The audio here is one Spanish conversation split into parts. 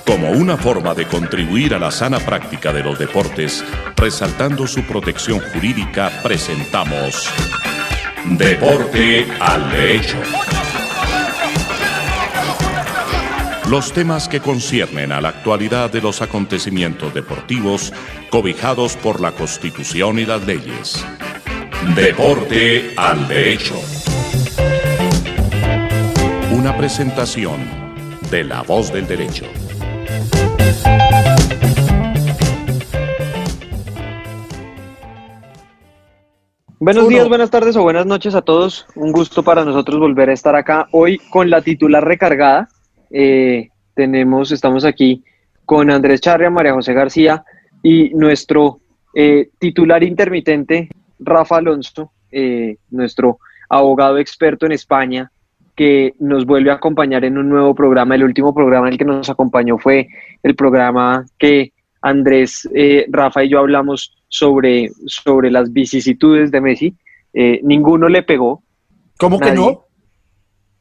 Como una forma de contribuir a la sana práctica de los deportes, resaltando su protección jurídica, presentamos Deporte al Derecho. Los temas que conciernen a la actualidad de los acontecimientos deportivos cobijados por la Constitución y las leyes. Deporte al Derecho. Una presentación de La Voz del Derecho. Buenos días, buenas tardes o buenas noches a todos. Un gusto para nosotros volver a estar acá hoy con la titular recargada. Estamos aquí con Andrés Charria, María José García y nuestro titular intermitente, Rafa Alonso, nuestro abogado experto en España, que nos vuelve a acompañar en un nuevo programa. El último programa en el que nos acompañó fue el programa que Andrés, Rafa y yo hablamos sobre las vicisitudes de Messi. Ninguno le pegó. ¿Cómo Nadie. que no?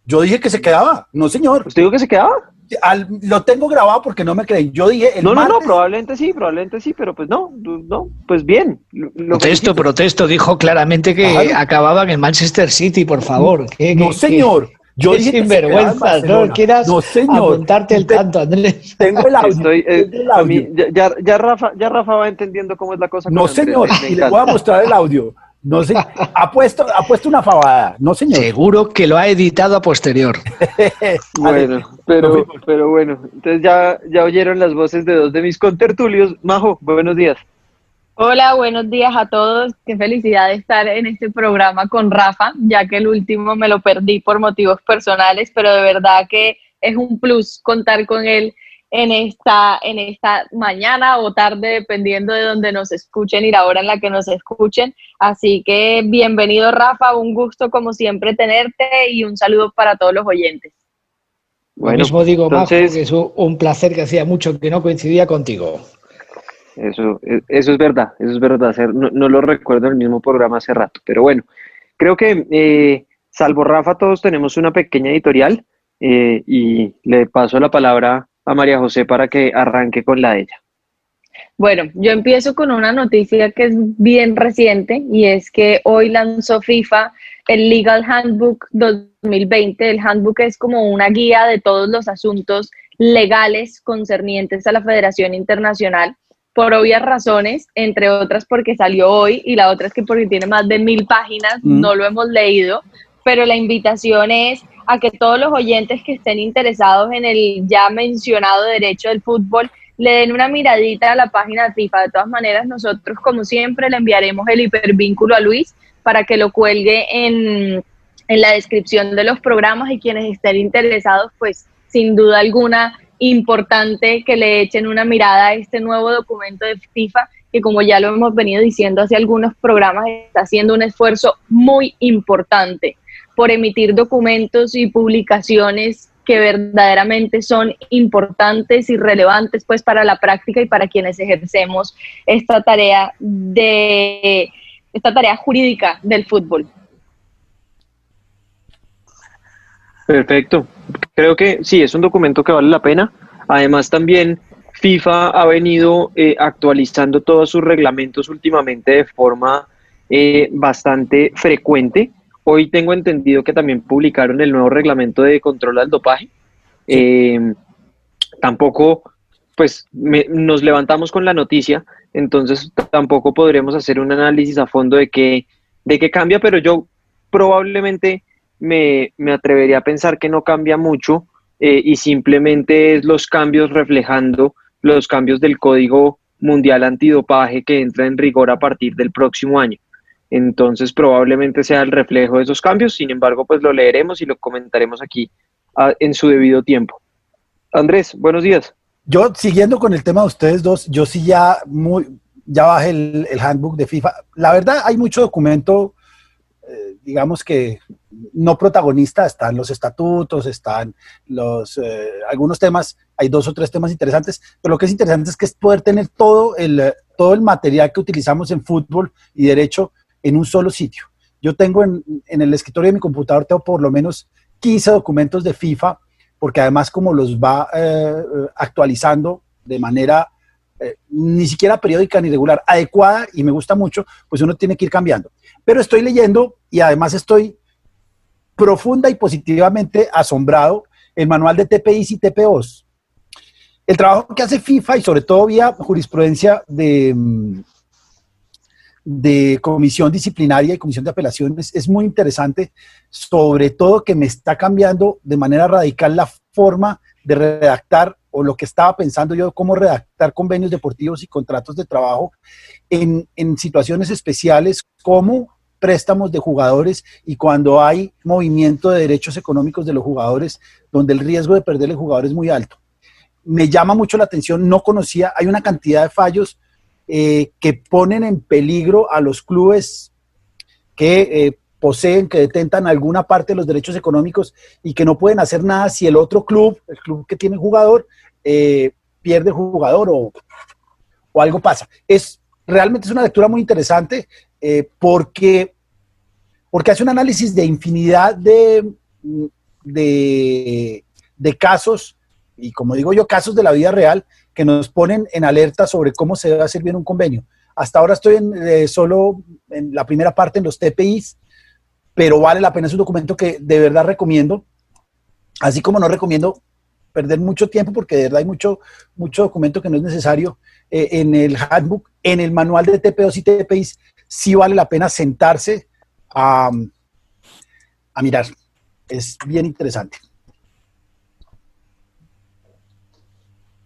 Yo dije que se quedaba. No, señor. ¿Usted dijo que se quedaba? Lo tengo grabado porque no me creen. Yo dije el No, martes... probablemente sí, pero pues no, pues bien. Protesto, dijo claramente que Claro. acababa en el Manchester City, por favor. No, señor. Yo Qué dije que se quedaba en sinvergüenza, Barcelona. no quieras No, señor. apuntarte el tanto, Andrés. Tengo el audio. Estoy, tengo el a audio. mí, ya Rafa va entendiendo cómo es la cosa. No, con Andrés, señor. me Y le encanta. voy a mostrar el audio. No sé. Ha puesto una fabada. No, señor. Seguro que lo ha editado a posterior. Bueno, pero bueno, entonces ya oyeron las voces de dos de mis contertulios. Majo, buenos días. Hola, buenos días a todos. Qué felicidad de estar en este programa con Rafa, ya que el último me lo perdí por motivos personales, pero de verdad que es un plus contar con él en esta mañana o tarde, dependiendo de donde nos escuchen y la hora en la que nos escuchen. Así que bienvenido, Rafa, un gusto como siempre tenerte y un saludo para todos los oyentes. Lo mismo digo, entonces, Majo, que es un placer, que hacía mucho que no coincidía contigo. Eso es verdad, no lo recuerdo en el mismo programa hace rato, pero bueno, creo que salvo Rafa todos tenemos una pequeña editorial y le paso la palabra a María José para que arranque con la de ella. Bueno, yo empiezo con una noticia que es bien reciente y es que hoy lanzó FIFA el Legal Handbook 2020. El handbook es como una guía de todos los asuntos legales concernientes a la Federación Internacional, por obvias razones, entre otras porque salió hoy y la otra es que porque tiene más de 1000 páginas, no lo hemos leído, pero la invitación es a que todos los oyentes que estén interesados en el ya mencionado derecho del fútbol le den una miradita a la página de FIFA. De todas maneras, nosotros, como siempre, le enviaremos el hipervínculo a Luis para que lo cuelgue en la descripción de los programas y quienes estén interesados, pues, sin duda alguna, importante que le echen una mirada a este nuevo documento de FIFA que, como ya lo hemos venido diciendo hace algunos programas, está haciendo un esfuerzo muy importante por emitir documentos y publicaciones que verdaderamente son importantes y relevantes pues para la práctica y para quienes ejercemos esta tarea jurídica del fútbol. Perfecto, creo que sí, es un documento que vale la pena. Además también FIFA ha venido actualizando todos sus reglamentos últimamente de forma bastante frecuente. Hoy tengo entendido que también publicaron el nuevo reglamento de control al dopaje. Tampoco, pues nos levantamos con la noticia, entonces tampoco podremos hacer un análisis a fondo de qué cambia, pero yo probablemente me atrevería a pensar que no cambia mucho y simplemente es los cambios reflejando los cambios del Código Mundial Antidopaje que entra en rigor a partir del próximo año. Entonces probablemente sea el reflejo de esos cambios, sin embargo pues lo leeremos y lo comentaremos aquí en su debido tiempo. Andrés, buenos días. Yo, siguiendo con el tema de ustedes dos, yo sí ya bajé el handbook de FIFA. La verdad, hay mucho documento, digamos que no protagonista, están los estatutos, están algunos temas, hay 2 o 3 temas interesantes, pero lo que es interesante es que es poder tener todo el material que utilizamos en fútbol y derecho en un solo sitio. Yo tengo en el escritorio de mi computador, tengo por lo menos 15 documentos de FIFA, porque además como los va actualizando de manera ni siquiera periódica ni regular, adecuada, y me gusta mucho, pues uno tiene que ir cambiando. Pero estoy leyendo y además estoy profunda y positivamente asombrado el manual de TPIs y TPOs. El trabajo que hace FIFA y sobre todo vía jurisprudencia de comisión disciplinaria y comisión de apelaciones es muy interesante, sobre todo que me está cambiando de manera radical la forma de redactar o lo que estaba pensando yo, cómo redactar convenios deportivos y contratos de trabajo en situaciones especiales como préstamos de jugadores y cuando hay movimiento de derechos económicos de los jugadores, donde el riesgo de perder el jugador es muy alto. Me llama mucho la atención, no conocía, hay una cantidad de fallos que ponen en peligro a los clubes que poseen, que detentan alguna parte de los derechos económicos y que no pueden hacer nada si el otro club, el club que tiene jugador, pierde jugador o algo pasa. Realmente es una lectura muy interesante porque hace un análisis de infinidad de casos, y como digo yo, casos de la vida real que nos ponen en alerta sobre cómo se debe hacer bien un convenio. Hasta ahora estoy solo en la primera parte en los TPIs, pero vale la pena, es un documento que de verdad recomiendo, así como no recomiendo perder mucho tiempo porque de verdad hay mucho documento que no es necesario en el handbook, en el manual de TPOs y TPIs, sí vale la pena sentarse a mirar. Es bien interesante.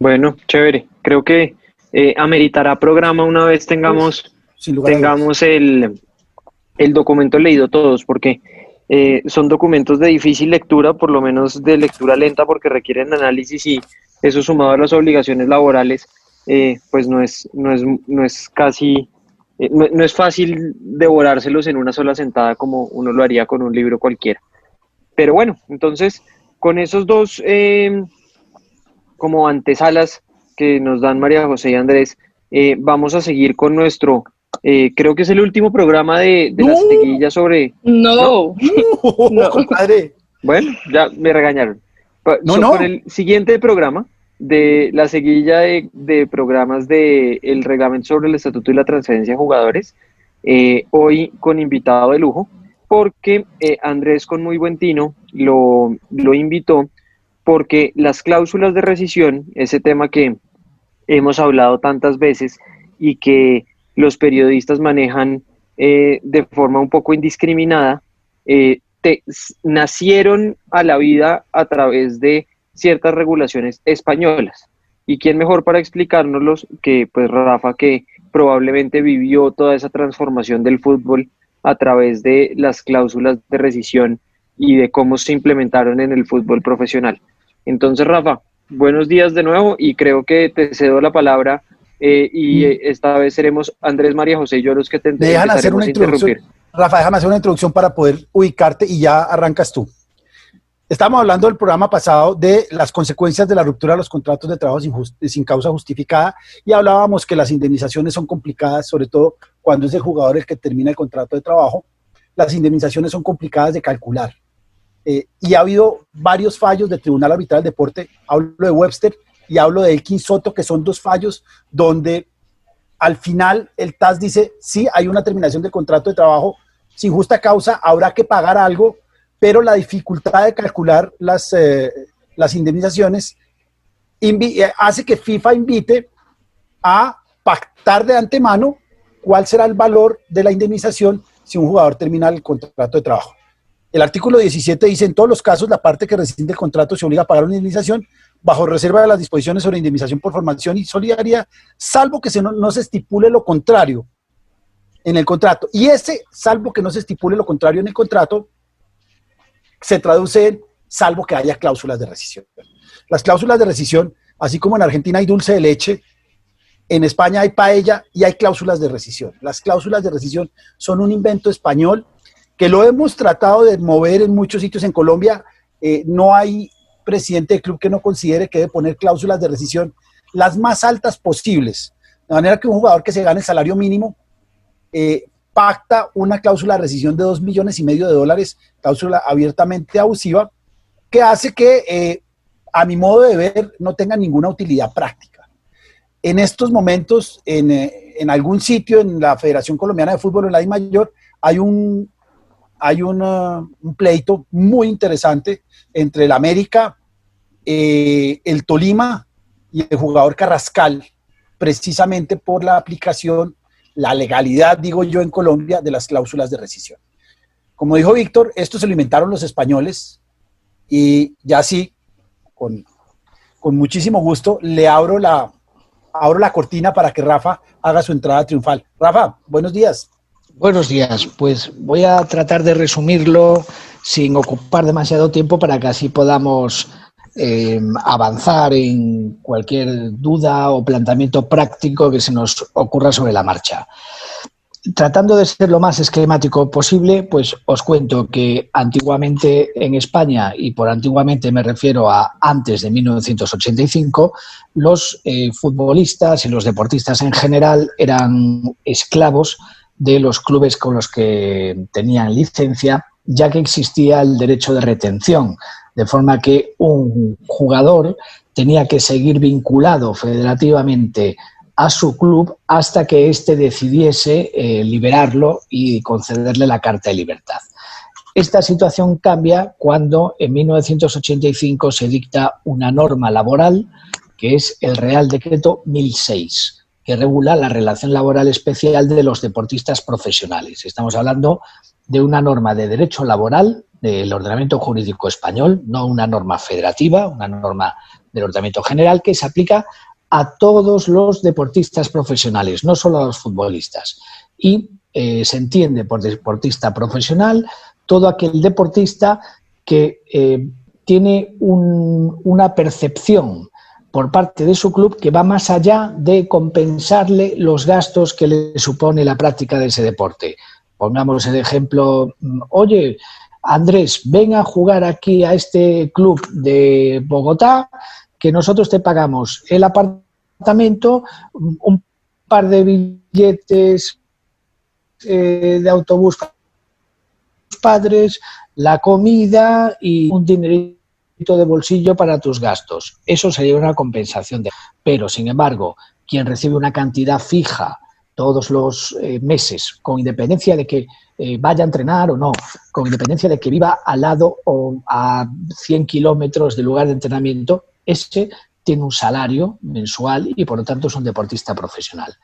Bueno, chévere. Creo que ameritará programa una vez tengamos el documento leído todos, porque son documentos de difícil lectura, por lo menos de lectura lenta, porque requieren análisis y eso sumado a las obligaciones laborales, pues no es fácil devorárselos en una sola sentada como uno lo haría con un libro cualquiera. Pero bueno, entonces, con esos dos como antesalas que nos dan María José y Andrés, vamos a seguir con nuestro, creo que es el último programa de la seguilla sobre... No. Compadre. Bueno, ya me regañaron. No. Con el siguiente programa de la seguilla de programas del reglamento sobre el estatuto y la transferencia de jugadores, hoy con invitado de lujo, porque Andrés con muy buen tino lo invitó, porque las cláusulas de rescisión, ese tema que hemos hablado tantas veces y que los periodistas manejan de forma un poco indiscriminada, nacieron a la vida a través de ciertas regulaciones españolas. ¿Y quién mejor para explicárnoslos que pues Rafa, que probablemente vivió toda esa transformación del fútbol a través de las cláusulas de rescisión y de cómo se implementaron en el fútbol profesional? Entonces, Rafa, buenos días de nuevo y creo que te cedo la palabra esta vez seremos Andrés, María José y yo los que te empezaremos a interrumpir. Rafa, déjame hacer una introducción para poder ubicarte y ya arrancas tú. Estábamos hablando del programa pasado de las consecuencias de la ruptura de los contratos de trabajo sin causa justificada y hablábamos que las indemnizaciones son complicadas, sobre todo cuando es el jugador el que termina el contrato de trabajo. Las indemnizaciones son complicadas de calcular. Y ha habido varios fallos del Tribunal Arbitral del Deporte, hablo de Webster y hablo de Elkin Soto, que son dos fallos donde al final el TAS dice, sí, hay una terminación del contrato de trabajo sin justa causa, habrá que pagar algo, pero la dificultad de calcular las indemnizaciones hace que FIFA invite a pactar de antemano cuál será el valor de la indemnización si un jugador termina el contrato de trabajo. El artículo 17 dice, en todos los casos, la parte que rescinde el contrato se obliga a pagar una indemnización bajo reserva de las disposiciones sobre indemnización por formación y solidaridad, salvo que no se estipule lo contrario en el contrato. Y salvo que no se estipule lo contrario en el contrato, se traduce en salvo que haya cláusulas de rescisión. Las cláusulas de rescisión, así como en Argentina hay dulce de leche, en España hay paella y hay cláusulas de rescisión. Las cláusulas de rescisión son un invento español que lo hemos tratado de mover en muchos sitios. En Colombia no hay presidente de club que no considere que debe poner cláusulas de rescisión las más altas posibles, de manera que un jugador que se gane el salario mínimo pacta una cláusula de rescisión de $2,5 millones, cláusula abiertamente abusiva, que hace que a mi modo de ver, no tengan ninguna utilidad práctica. En estos momentos, en algún sitio, en la Federación Colombiana de Fútbol, en la DIMAYOR, hay un pleito muy interesante entre el América, el Tolima y el jugador Carrascal, precisamente por la aplicación, la legalidad, digo yo, en Colombia, de las cláusulas de rescisión. Como dijo Víctor, esto se lo inventaron los españoles y ya sí, con muchísimo gusto, le abro la cortina para que Rafa haga su entrada triunfal. Rafa, buenos días. Buenos días. Pues voy a tratar de resumirlo sin ocupar demasiado tiempo para que así podamos avanzar en cualquier duda o planteamiento práctico que se nos ocurra sobre la marcha. Tratando de ser lo más esquemático posible, pues os cuento que antiguamente en España, y por antiguamente me refiero a antes de 1985, los futbolistas y los deportistas en general eran esclavos de los clubes con los que tenían licencia, ya que existía el derecho de retención, de forma que un jugador tenía que seguir vinculado federativamente a su club hasta que éste decidiese liberarlo y concederle la Carta de Libertad. Esta situación cambia cuando en 1985 se dicta una norma laboral, que es el Real Decreto 1006, que regula la relación laboral especial de los deportistas profesionales. Estamos hablando de una norma de derecho laboral del ordenamiento jurídico español, no una norma federativa, una norma del ordenamiento general que se aplica a todos los deportistas profesionales, no solo a los futbolistas. Y se entiende por deportista profesional todo aquel deportista que tiene una percepción por parte de su club que va más allá de compensarle los gastos que le supone la práctica de ese deporte. Pongamos el ejemplo, oye, Andrés, ven a jugar aquí a este club de Bogotá, que nosotros te pagamos el apartamento, un par de billetes de autobús para tus padres, la comida y un dinerito de bolsillo para tus gastos. Eso sería una compensación. Pero, sin embargo, quien recibe una cantidad fija todos los meses, con independencia de que vaya a entrenar o no, con independencia de que viva al lado o a 100 kilómetros del lugar de entrenamiento, ese tiene un salario mensual y por lo tanto es un deportista profesional.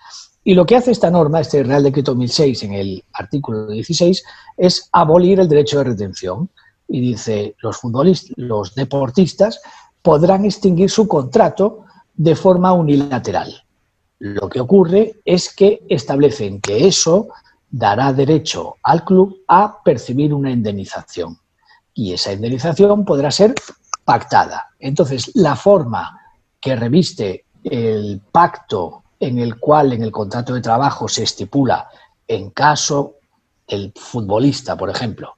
Y lo que hace esta norma, este Real Decreto 1006 en el artículo 16, es abolir el derecho de retención y dice los deportistas podrán extinguir su contrato de forma unilateral. Lo que ocurre es que establecen que eso dará derecho al club a percibir una indemnización y esa indemnización podrá ser pactada. Entonces, la forma que reviste el pacto en el cual en el contrato de trabajo se estipula en caso el futbolista, por ejemplo,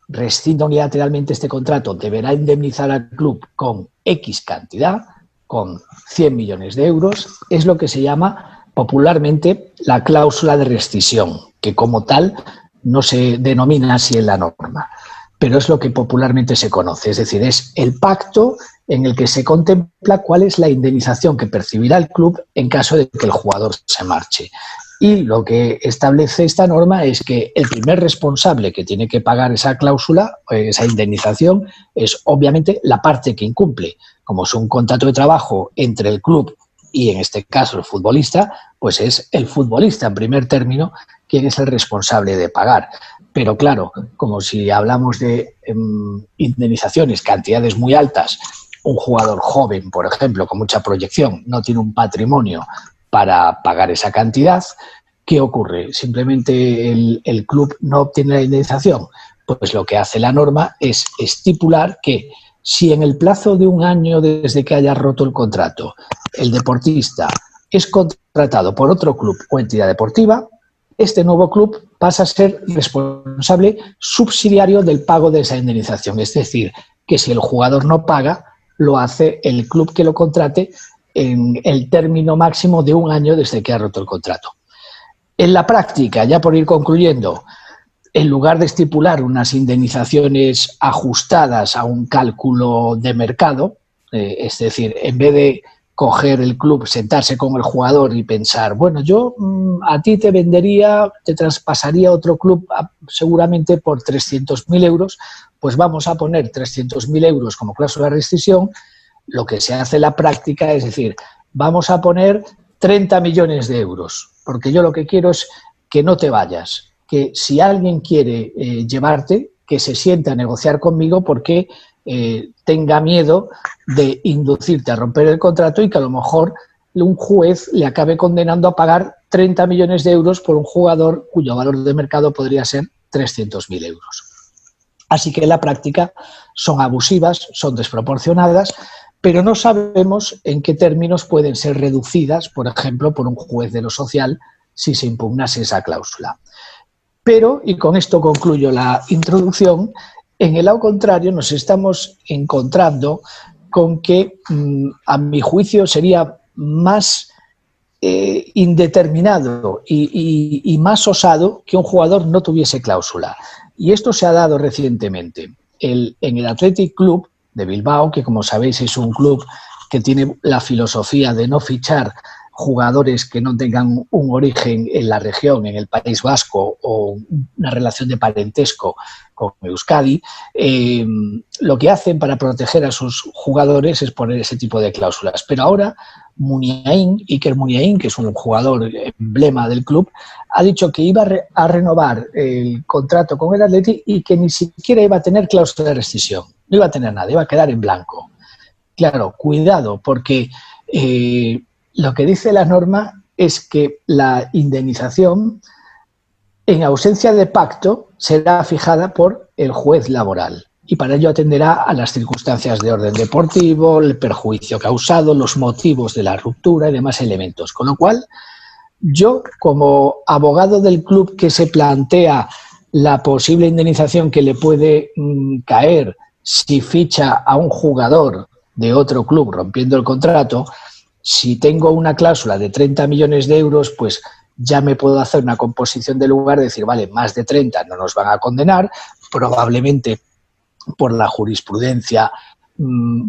rescinda unilateralmente este contrato, deberá indemnizar al club con X cantidad, con 100 millones de euros, es lo que se llama popularmente la cláusula de rescisión, que como tal no se denomina así en la norma, pero es lo que popularmente se conoce, es decir, es el pacto en el que se contempla cuál es la indemnización que percibirá el club en caso de que el jugador se marche. Y lo que establece esta norma es que el primer responsable que tiene que pagar esa cláusula, esa indemnización, es obviamente la parte que incumple. Como es un contrato de trabajo entre el club y en este caso el futbolista, pues es el futbolista en primer término quien es el responsable de pagar. Pero claro, como si hablamos de indemnizaciones, cantidades muy altas, un jugador joven, por ejemplo, con mucha proyección, no tiene un patrimonio para pagar esa cantidad, ¿qué ocurre? ¿Simplemente el club no obtiene la indemnización? Pues lo que hace la norma es estipular que si en el plazo de un año desde que haya roto el contrato, el deportista es contratado por otro club o entidad deportiva, este nuevo club pasa a ser responsable subsidiario del pago de esa indemnización. Es decir, que si el jugador no paga, lo hace el club que lo contrate en el término máximo de un año desde que ha roto el contrato. En la práctica, ya por ir concluyendo, en lugar de estipular unas indemnizaciones ajustadas a un cálculo de mercado, Es decir, en vez de coger el club, sentarse con el jugador y pensar, bueno, yo a ti te vendería, te traspasaría a otro club seguramente por 300.000 euros, pues vamos a poner 300.000 euros como cláusula de rescisión. Lo que se hace en la práctica es decir, vamos a poner 30 millones de euros, porque yo lo que quiero es que no te vayas, que si alguien quiere llevarte, que se siente a negociar conmigo porque tenga miedo de inducirte a romper el contrato y que a lo mejor un juez le acabe condenando a pagar 30 millones de euros por un jugador cuyo valor de mercado podría ser 300.000 euros. Así que en la práctica son abusivas, son desproporcionadas, pero no sabemos en qué términos pueden ser reducidas, por ejemplo, por un juez de lo social si se impugnase esa cláusula. Pero, y con esto concluyo la introducción, en el lado contrario nos estamos encontrando con que, a mi juicio, sería más indeterminado y más osado que un jugador no tuviese cláusula. Y esto se ha dado recientemente. En el Athletic Club de Bilbao, que como sabéis es un club que tiene la filosofía de no fichar jugadores que no tengan un origen en la región, en el País Vasco o una relación de parentesco con Euskadi, lo que hacen para proteger a sus jugadores es poner ese tipo de cláusulas. Pero ahora Iker Muniain, que es un jugador emblema del club, ha dicho que iba a renovar el contrato con el Athletic y que ni siquiera iba a tener cláusula de rescisión. No iba a tener nada, iba a quedar en blanco. Claro, cuidado, porque lo que dice la norma es que la indemnización, en ausencia de pacto, será fijada por el juez laboral y para ello atenderá a las circunstancias de orden deportivo, el perjuicio causado, los motivos de la ruptura y demás elementos. Con lo cual, yo, como abogado del club que se plantea la posible indemnización que le puede caer si ficha a un jugador de otro club rompiendo el contrato, si tengo una cláusula de 30 millones de euros, pues ya me puedo hacer una composición de lugar y decir, vale, más de 30 no nos van a condenar, probablemente por la jurisprudencia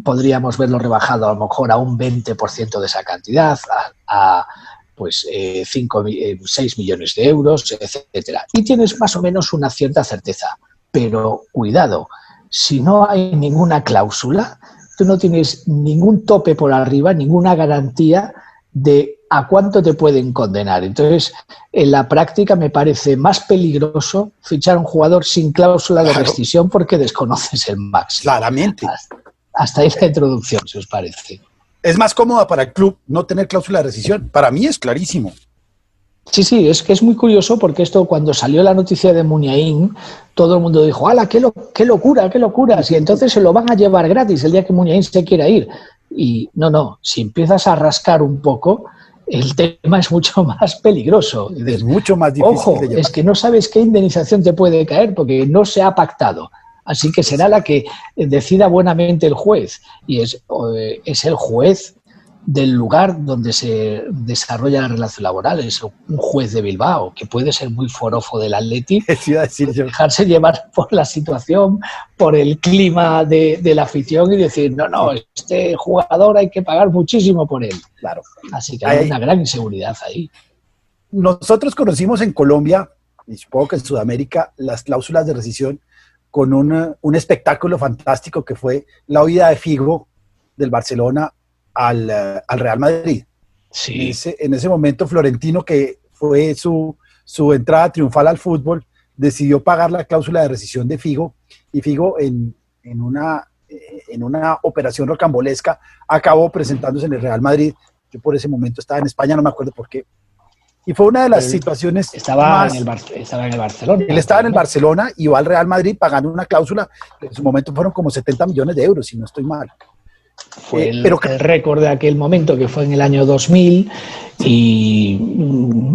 podríamos verlo rebajado a lo mejor a un 20% de esa cantidad, a 6 millones de euros, etcétera. Y tienes más o menos una cierta certeza. Pero cuidado, si no hay ninguna cláusula, tú no tienes ningún tope por arriba, ninguna garantía de a cuánto te pueden condenar. Entonces, en la práctica me parece más peligroso fichar a un jugador sin cláusula de rescisión porque desconoces el máximo. Claramente. Hasta ahí la introducción, si os parece. Es más cómoda para el club no tener cláusula de rescisión. Para mí es clarísimo. Sí, es que es muy curioso porque esto, cuando salió la noticia de Muniain, todo el mundo dijo, ¡hala, qué locura! Y entonces se lo van a llevar gratis el día que Muniain se quiera ir. Y no, si empiezas a rascar un poco, el tema es mucho más peligroso. Es mucho más difícil. Ojo, de llevar. es que no sabes qué indemnización te puede caer porque no se ha pactado. Así que será la que decida buenamente el juez. Y es el juez del lugar donde se desarrolla la relación laboral. Es un juez de Bilbao, que puede ser muy forofo del Athletic, dejarse llevar por la situación, por el clima de la afición y decir, no, este jugador hay que pagar muchísimo por él. Claro. Así que hay una gran inseguridad ahí. Nosotros conocimos en Colombia, y supongo que en Sudamérica, las cláusulas de rescisión con un espectáculo fantástico que fue la huida de Figo del Barcelona al Real Madrid. Sí. En ese momento, Florentino, que fue su entrada triunfal al fútbol, decidió pagar la cláusula de rescisión de Figo, y Figo en una operación rocambolesca acabó presentándose en el Real Madrid. Yo por ese momento estaba en España, no me acuerdo por qué. Y fue una de las situaciones estaba en el Barcelona. Él estaba en el Barcelona y va al Real Madrid pagando una cláusula, en su momento fueron como 70 millones de euros, si no estoy mal. Fue el récord de aquel momento, que fue en el año 2000, y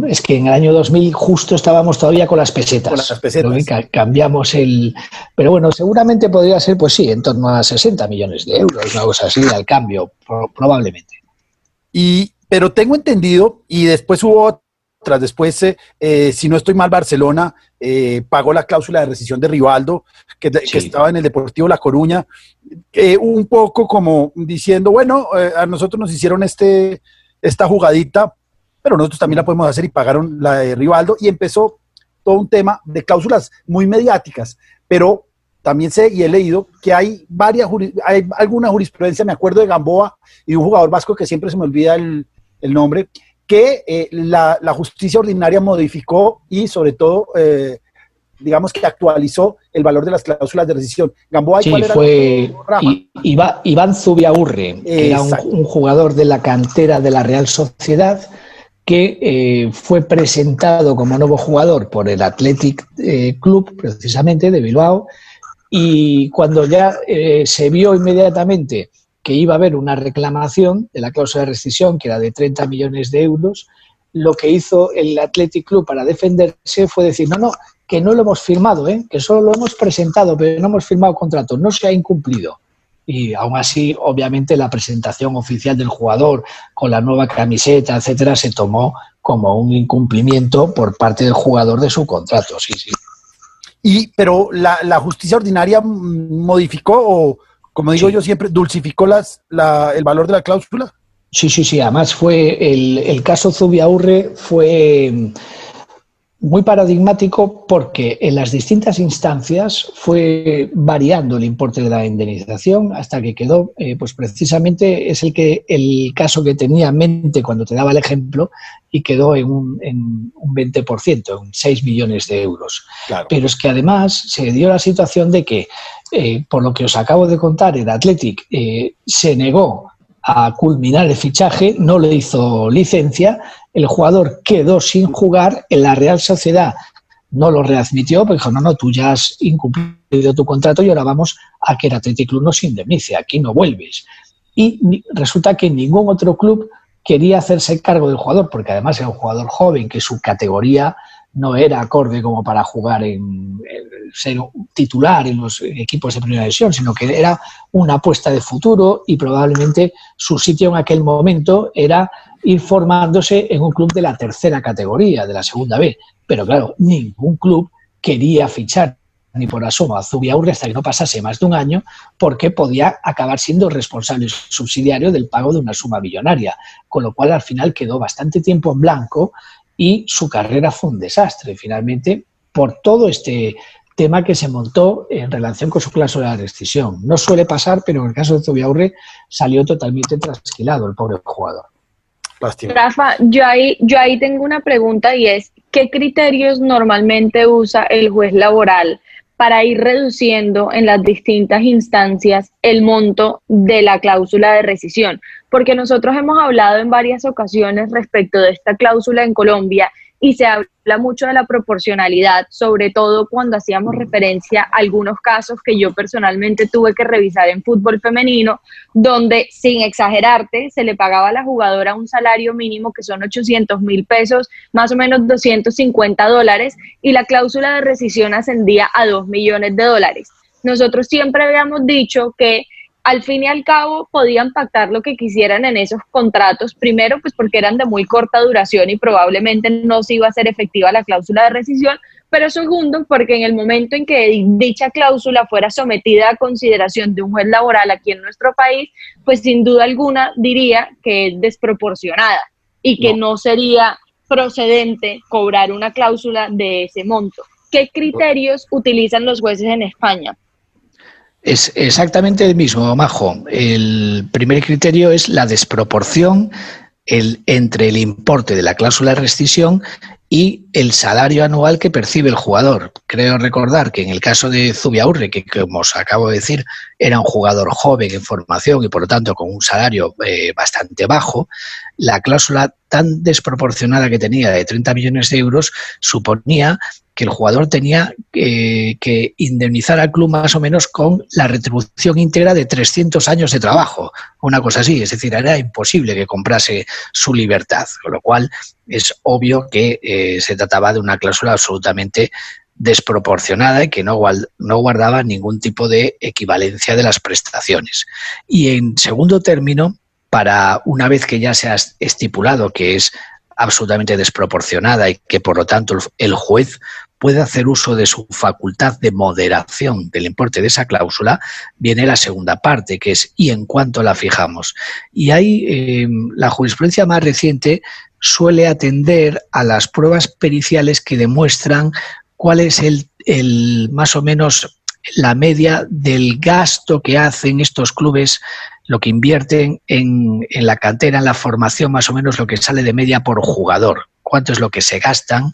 es que en el año 2000 justo estábamos todavía con las pesetas. Con las pesetas. Cambiamos Pero bueno, seguramente podría ser, pues sí, en torno a 60 millones de euros, una cosa así, al cambio, probablemente. Pero tengo entendido, y después hubo otras. Después, si no estoy mal, Barcelona pagó la cláusula de rescisión de Rivaldo, que estaba en el Deportivo La Coruña, un poco como diciendo, bueno, a nosotros nos hicieron esta jugadita, pero nosotros también la podemos hacer, y pagaron la de Rivaldo, y empezó todo un tema de cláusulas muy mediáticas, pero también sé y he leído que hay alguna jurisprudencia, me acuerdo de Gamboa y un jugador vasco que siempre se me olvida el nombre, que la justicia ordinaria modificó y sobre todo, digamos que actualizó el valor de las cláusulas de rescisión. Gamboa, sí, ¿cuál era? Fue Iván Zubiaurre, que era un jugador de la cantera de la Real Sociedad, que fue presentado como nuevo jugador por el Athletic Club, precisamente, de Bilbao, y cuando ya se vio inmediatamente que iba a haber una reclamación de la cláusula de rescisión, que era de 30 millones de euros, lo que hizo el Athletic Club para defenderse fue decir, no, que no lo hemos firmado, que solo lo hemos presentado, pero no hemos firmado contrato, no se ha incumplido. Y aún así, obviamente, la presentación oficial del jugador con la nueva camiseta, etcétera, se tomó como un incumplimiento por parte del jugador de su contrato, sí. Pero la justicia ordinaria modificó, o como digo yo siempre, dulcificó el valor de la cláusula. Sí. Además fue el caso Zubiaurre fue muy paradigmático porque en las distintas instancias fue variando el importe de la indemnización hasta que quedó, pues precisamente es el caso que tenía en mente cuando te daba el ejemplo, y quedó en un 20%, en 6 millones de euros. Claro. Pero es que además se dio la situación de que, por lo que os acabo de contar, el Athletic se negó a culminar el fichaje, no le hizo licencia, el jugador quedó sin jugar, en la Real Sociedad no lo readmitió, porque dijo, no, tú ya has incumplido tu contrato y ahora vamos a que el Athletic Club nos indemnice, aquí no vuelves. Y resulta que ningún otro club quería hacerse cargo del jugador, porque además era un jugador joven, que su categoría no era acorde como para jugar ser titular en los equipos de primera división, sino que era una apuesta de futuro y probablemente su sitio en aquel momento era ir formándose en un club de la tercera categoría, de la segunda B. Pero claro, ningún club quería fichar ni por asomo a Zubiaurre hasta que no pasase más de un año, porque podía acabar siendo responsable subsidiario del pago de una suma millonaria, con lo cual al final quedó bastante tiempo en blanco y su carrera fue un desastre, finalmente, por todo este tema que se montó en relación con su cláusula de rescisión. No suele pasar, pero en el caso de Zubiaurre salió totalmente trasquilado el pobre jugador. Lástima. Rafa, yo ahí tengo una pregunta, y es, ¿qué criterios normalmente usa el juez laboral para ir reduciendo en las distintas instancias el monto de la cláusula de rescisión? Porque nosotros hemos hablado en varias ocasiones respecto de esta cláusula en Colombia y se habla mucho de la proporcionalidad, sobre todo cuando hacíamos referencia a algunos casos que yo personalmente tuve que revisar en fútbol femenino, donde, sin exagerarte, se le pagaba a la jugadora un salario mínimo que son 800,000 pesos, más o menos $250, y la cláusula de rescisión ascendía a $2 millones. Nosotros siempre habíamos dicho que al fin y al cabo podían pactar lo que quisieran en esos contratos, primero pues porque eran de muy corta duración y probablemente no se iba a hacer efectiva la cláusula de rescisión, pero segundo porque en el momento en que dicha cláusula fuera sometida a consideración de un juez laboral aquí en nuestro país, pues sin duda alguna diría que es desproporcionada y que no sería procedente cobrar una cláusula de ese monto. ¿Qué criterios utilizan los jueces en España? Es exactamente el mismo, Majo. El primer criterio es la desproporción entre el importe de la cláusula de rescisión y el salario anual que percibe el jugador. Creo recordar que en el caso de Zubiaurre, que como os acabo de decir, era un jugador joven en formación y por lo tanto con un salario bastante bajo, la cláusula tan desproporcionada que tenía de 30 millones de euros suponía que el jugador tenía que indemnizar al club más o menos con la retribución íntegra de 300 años de trabajo, una cosa así. Es decir, era imposible que comprase su libertad, con lo cual es obvio que se trataba de una cláusula absolutamente desproporcionada y que no guardaba ningún tipo de equivalencia de las prestaciones. Y en segundo término, para una vez que ya se ha estipulado que es absolutamente desproporcionada y que por lo tanto el juez puede hacer uso de su facultad de moderación del importe de esa cláusula, viene la segunda parte, que es ¿y en cuánto la fijamos? Y ahí la jurisprudencia más reciente suele atender a las pruebas periciales que demuestran cuál es el más o menos la media del gasto que hacen estos clubes, lo que invierten en la cantera, en la formación, más o menos lo que sale de media por jugador, cuánto es lo que se gastan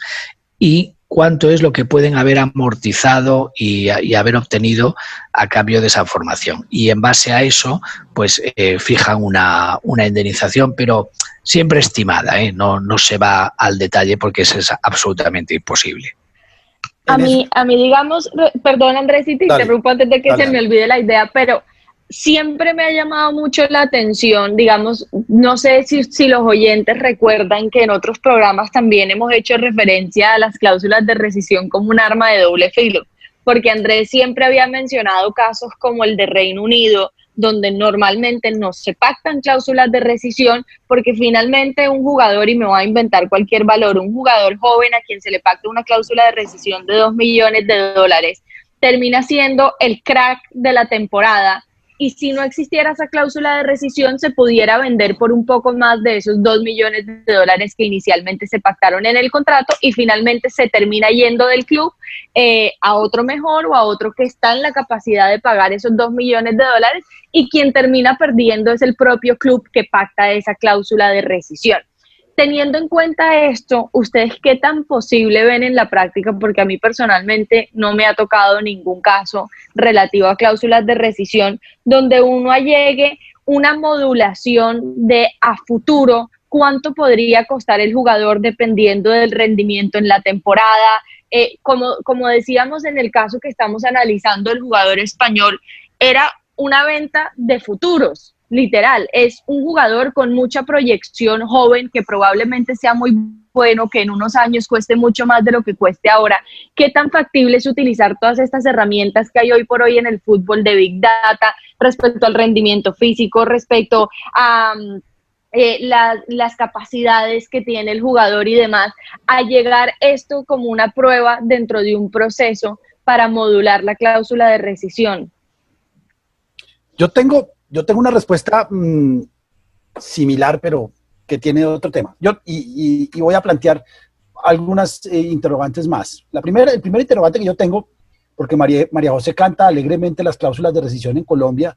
y cuánto es lo que pueden haber amortizado y haber obtenido a cambio de esa formación. Y en base a eso, pues fijan una indemnización, pero siempre estimada, no se va al detalle porque eso es absolutamente imposible. A mí, digamos, perdón Andrés, si te interrumpo antes de que se me olvide la idea, pero siempre me ha llamado mucho la atención, digamos, no sé si los oyentes recuerdan que en otros programas también hemos hecho referencia a las cláusulas de rescisión como un arma de doble filo, porque Andrés siempre había mencionado casos como el de Reino Unido, donde normalmente no se pactan cláusulas de rescisión, porque finalmente un jugador, y me voy a inventar cualquier valor, un jugador joven a quien se le pacta una cláusula de rescisión de $2 millones, termina siendo el crack de la temporada, y si no existiera esa cláusula de rescisión se pudiera vender por un poco más de esos $2 millones que inicialmente se pactaron en el contrato, y finalmente se termina yendo del club a otro mejor o a otro que está en la capacidad de pagar esos $2 millones, y quien termina perdiendo es el propio club que pacta esa cláusula de rescisión. Teniendo en cuenta esto, ¿ustedes qué tan posible ven en la práctica? Porque a mí personalmente no me ha tocado ningún caso relativo a cláusulas de rescisión donde uno allegue una modulación de a futuro cuánto podría costar el jugador dependiendo del rendimiento en la temporada. Como decíamos en el caso que estamos analizando, el jugador español era una venta de futuros. Literal, es un jugador con mucha proyección, joven, que probablemente sea muy bueno, que en unos años cueste mucho más de lo que cueste ahora. ¿Qué tan factible es utilizar todas estas herramientas que hay hoy por hoy en el fútbol de Big Data respecto al rendimiento físico, respecto a las capacidades que tiene el jugador y demás, a llegar esto como una prueba dentro de un proceso para modular la cláusula de rescisión? Yo tengo una respuesta similar, pero que tiene otro tema. Y voy a plantear algunas interrogantes más. El primer interrogante que yo tengo, porque María José canta alegremente las cláusulas de rescisión en Colombia,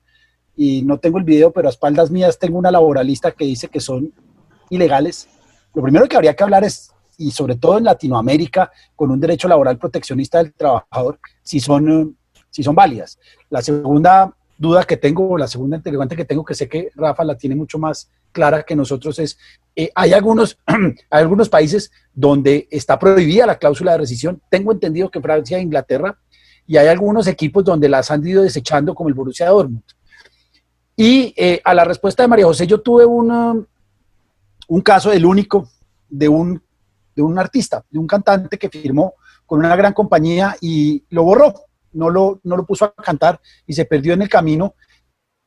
y no tengo el video, pero a espaldas mías tengo una laboralista que dice que son ilegales. Lo primero que habría que hablar es, y sobre todo en Latinoamérica, con un derecho laboral proteccionista del trabajador, si son válidas. La segunda duda que tengo, la segunda interrogante que tengo, que sé que Rafa la tiene mucho más clara que nosotros, es, hay algunos países donde está prohibida la cláusula de rescisión. Tengo entendido que Francia e Inglaterra, y hay algunos equipos donde las han ido desechando, como el Borussia Dortmund. Y a la respuesta de María José, yo tuve un caso, el único, de un artista, de un cantante que firmó con una gran compañía y lo borró. No lo puso a cantar y se perdió en el camino.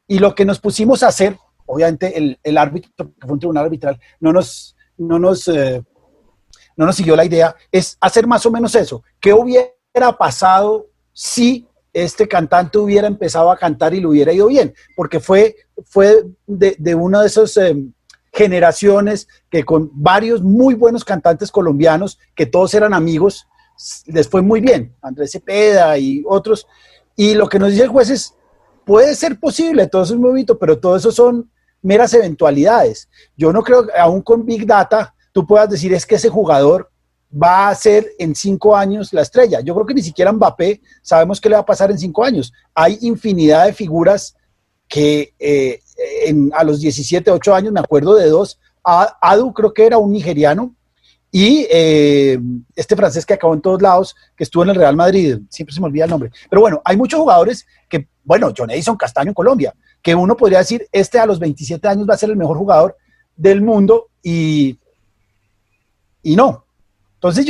Y lo que nos pusimos a hacer, obviamente el árbitro, que fue un tribunal arbitral, no nos siguió la idea, es hacer más o menos eso. ¿Qué hubiera pasado si este cantante hubiera empezado a cantar y le hubiera ido bien? Porque fue de una de esas generaciones que con varios muy buenos cantantes colombianos, que todos eran amigos, les fue muy bien, Andrés Cepeda y otros, y lo que nos dice el juez es, puede ser posible, todo eso es muy bonito, pero todo eso son meras eventualidades. Yo no creo que aún con Big Data tú puedas decir es que ese jugador va a ser en 5 años la estrella. Yo creo que ni siquiera Mbappé sabemos qué le va a pasar en 5 años. Hay infinidad de figuras que a los 17, 8 años, me acuerdo de 2, Adu creo que era un nigeriano, y este francés que acabó en todos lados, que estuvo en el Real Madrid, siempre se me olvida el nombre. Pero bueno, hay muchos jugadores que, bueno, John Edison Castaño en Colombia, que uno podría decir, a los 27 años va a ser el mejor jugador del mundo, y no. Entonces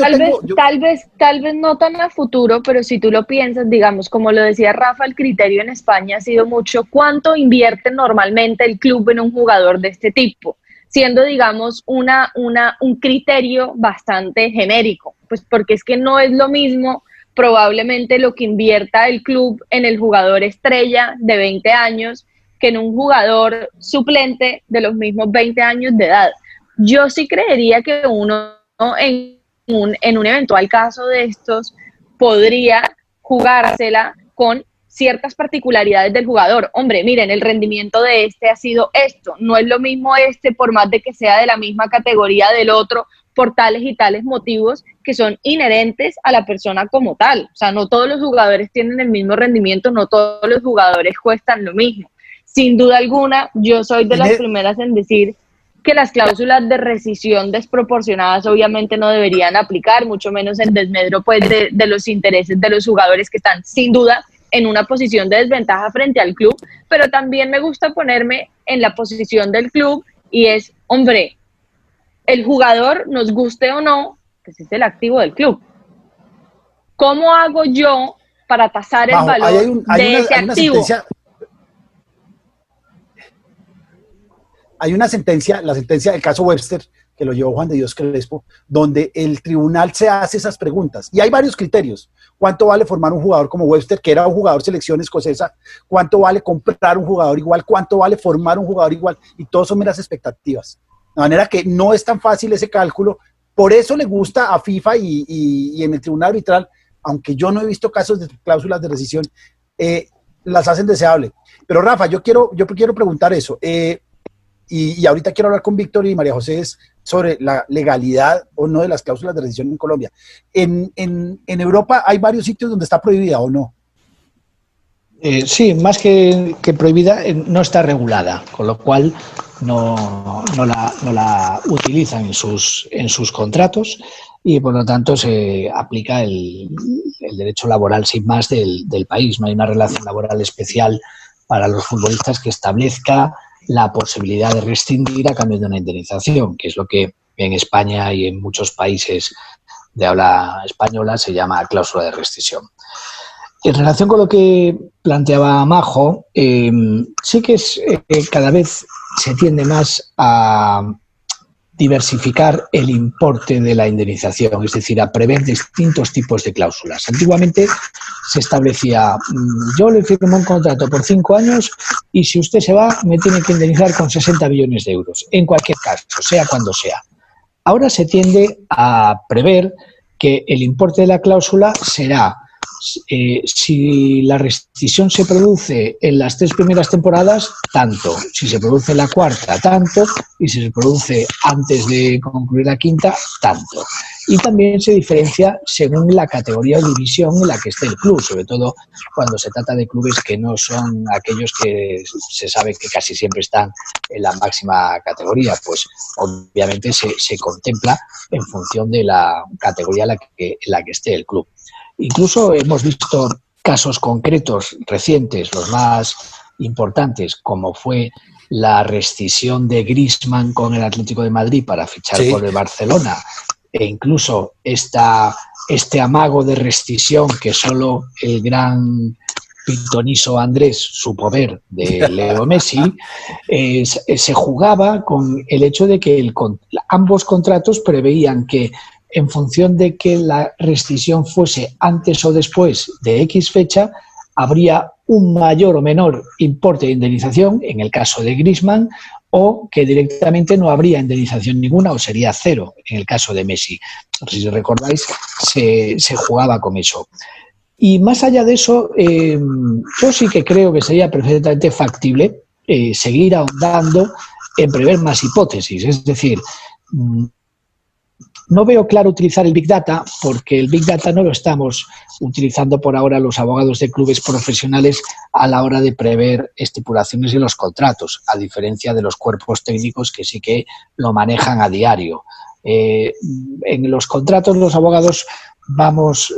tal vez no tan a futuro, pero si tú lo piensas, digamos, como lo decía Rafa, el criterio en España ha sido mucho cuánto invierte normalmente el club en un jugador de este tipo. siendo, digamos, un criterio bastante genérico, pues porque es que no es lo mismo probablemente lo que invierta el club en el jugador estrella de 20 años que en un jugador suplente de los mismos 20 años de edad. Yo sí creería que uno en un eventual caso de estos podría jugársela con ciertas particularidades del jugador. Hombre, miren, el rendimiento de este ha sido esto, no es lo mismo este por más de que sea de la misma categoría del otro, por tales y tales motivos que son inherentes a la persona como tal. O sea, no todos los jugadores tienen el mismo rendimiento, no todos los jugadores cuestan lo mismo. Sin duda alguna, yo soy de las primeras en decir que las cláusulas de rescisión desproporcionadas obviamente no deberían aplicar, mucho menos en desmedro pues, de los intereses de los jugadores que están sin duda en una posición de desventaja frente al club, pero también me gusta ponerme en la posición del club y es, hombre, el jugador, nos guste o no, pues es el activo del club. ¿Cómo hago yo para tasar el valor de ese activo? Hay una sentencia, la sentencia del caso Webster, que lo llevó Juan de Dios Crespo, donde el tribunal se hace esas preguntas. Y hay varios criterios. ¿Cuánto vale formar un jugador como Webster, que era un jugador selección escocesa? ¿Cuánto vale comprar un jugador igual? ¿Cuánto vale formar un jugador igual? Y todos son meras expectativas. De manera que no es tan fácil ese cálculo. Por eso le gusta a FIFA y en el tribunal arbitral, aunque yo no he visto casos de cláusulas de rescisión, las hacen deseable. Pero Rafa, yo quiero preguntar eso. Y ahorita quiero hablar con Víctor y María José sobre la legalidad o no de las cláusulas de rescisión en Colombia. En Europa hay varios sitios donde está prohibida, ¿o no? Sí, más que prohibida, no está regulada, con lo cual no la utilizan en sus contratos y por lo tanto se aplica el derecho laboral sin más del país. No hay una relación laboral especial para los futbolistas que establezca la posibilidad de rescindir a cambio de una indemnización, que es lo que en España y en muchos países de habla española se llama cláusula de rescisión. En relación con lo que planteaba Majo, sí que cada vez se tiende más a diversificar el importe de la indemnización, es decir, a prever distintos tipos de cláusulas. Antiguamente se establecía, yo le firmo un contrato por 5 años y si usted se va me tiene que indemnizar con 60 millones de euros, en cualquier caso, sea cuando sea. Ahora se tiende a prever que el importe de la cláusula será, si la rescisión se produce en las 3 primeras temporadas, tanto, si se produce en la cuarta, tanto, y si se produce antes de concluir la quinta, tanto. Y también se diferencia según la categoría o división en la que esté el club, sobre todo cuando se trata de clubes que no son aquellos que se sabe que casi siempre están en la máxima categoría, pues obviamente se contempla en función de la categoría en la que esté el club. Incluso hemos visto casos concretos recientes, los más importantes, como fue la rescisión de Griezmann con el Atlético de Madrid para fichar por el Barcelona, e incluso este amago de rescisión que solo el gran pitoniso Andrés supo ver de Leo Messi, se jugaba con el hecho de que ambos contratos preveían que en función de que la rescisión fuese antes o después de X fecha, habría un mayor o menor importe de indemnización, en el caso de Griezmann, o que directamente no habría indemnización ninguna o sería cero, en el caso de Messi. Si recordáis, se jugaba con eso. Y más allá de eso, yo sí que creo que sería perfectamente factible seguir ahondando en prever más hipótesis, es decir, no veo claro utilizar el Big Data porque el Big Data no lo estamos utilizando por ahora los abogados de clubes profesionales a la hora de prever estipulaciones en los contratos, a diferencia de los cuerpos técnicos que sí que lo manejan a diario. En los contratos los abogados vamos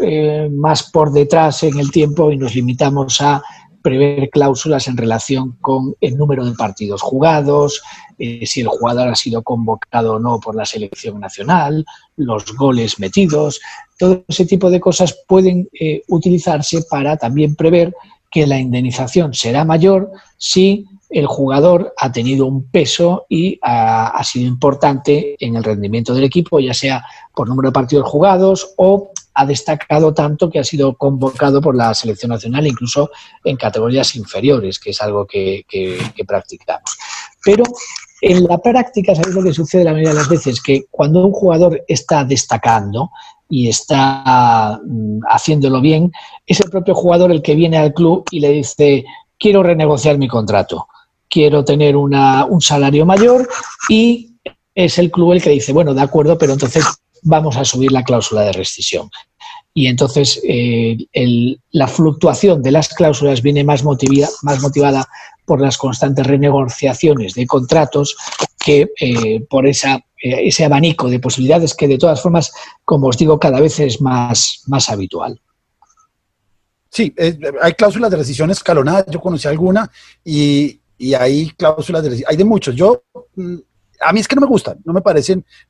más por detrás en el tiempo y nos limitamos a prever cláusulas en relación con el número de partidos jugados, si el jugador ha sido convocado o no por la selección nacional, los goles metidos. Todo ese tipo de cosas pueden utilizarse para también prever que la indemnización será mayor si el jugador ha tenido un peso y ha sido importante en el rendimiento del equipo, ya sea por número de partidos jugados o ha destacado tanto que ha sido convocado por la selección nacional, incluso en categorías inferiores, que es algo que practicamos. Pero en la práctica, ¿sabéis lo que sucede la mayoría de las veces? Que cuando un jugador está destacando y está haciéndolo bien, es el propio jugador el que viene al club y le dice: quiero renegociar mi contrato, quiero tener un salario mayor, y es el club el que dice: bueno, de acuerdo, pero entonces vamos a subir la cláusula de rescisión. Y entonces la fluctuación de las cláusulas viene más motivada por las constantes renegociaciones de contratos que por ese abanico de posibilidades que, de todas formas, como os digo, cada vez es más habitual. Sí, hay cláusulas de rescisión escalonadas, yo conocí alguna, y hay cláusulas de rescisión, hay de muchos. A mí es que no me gustan, no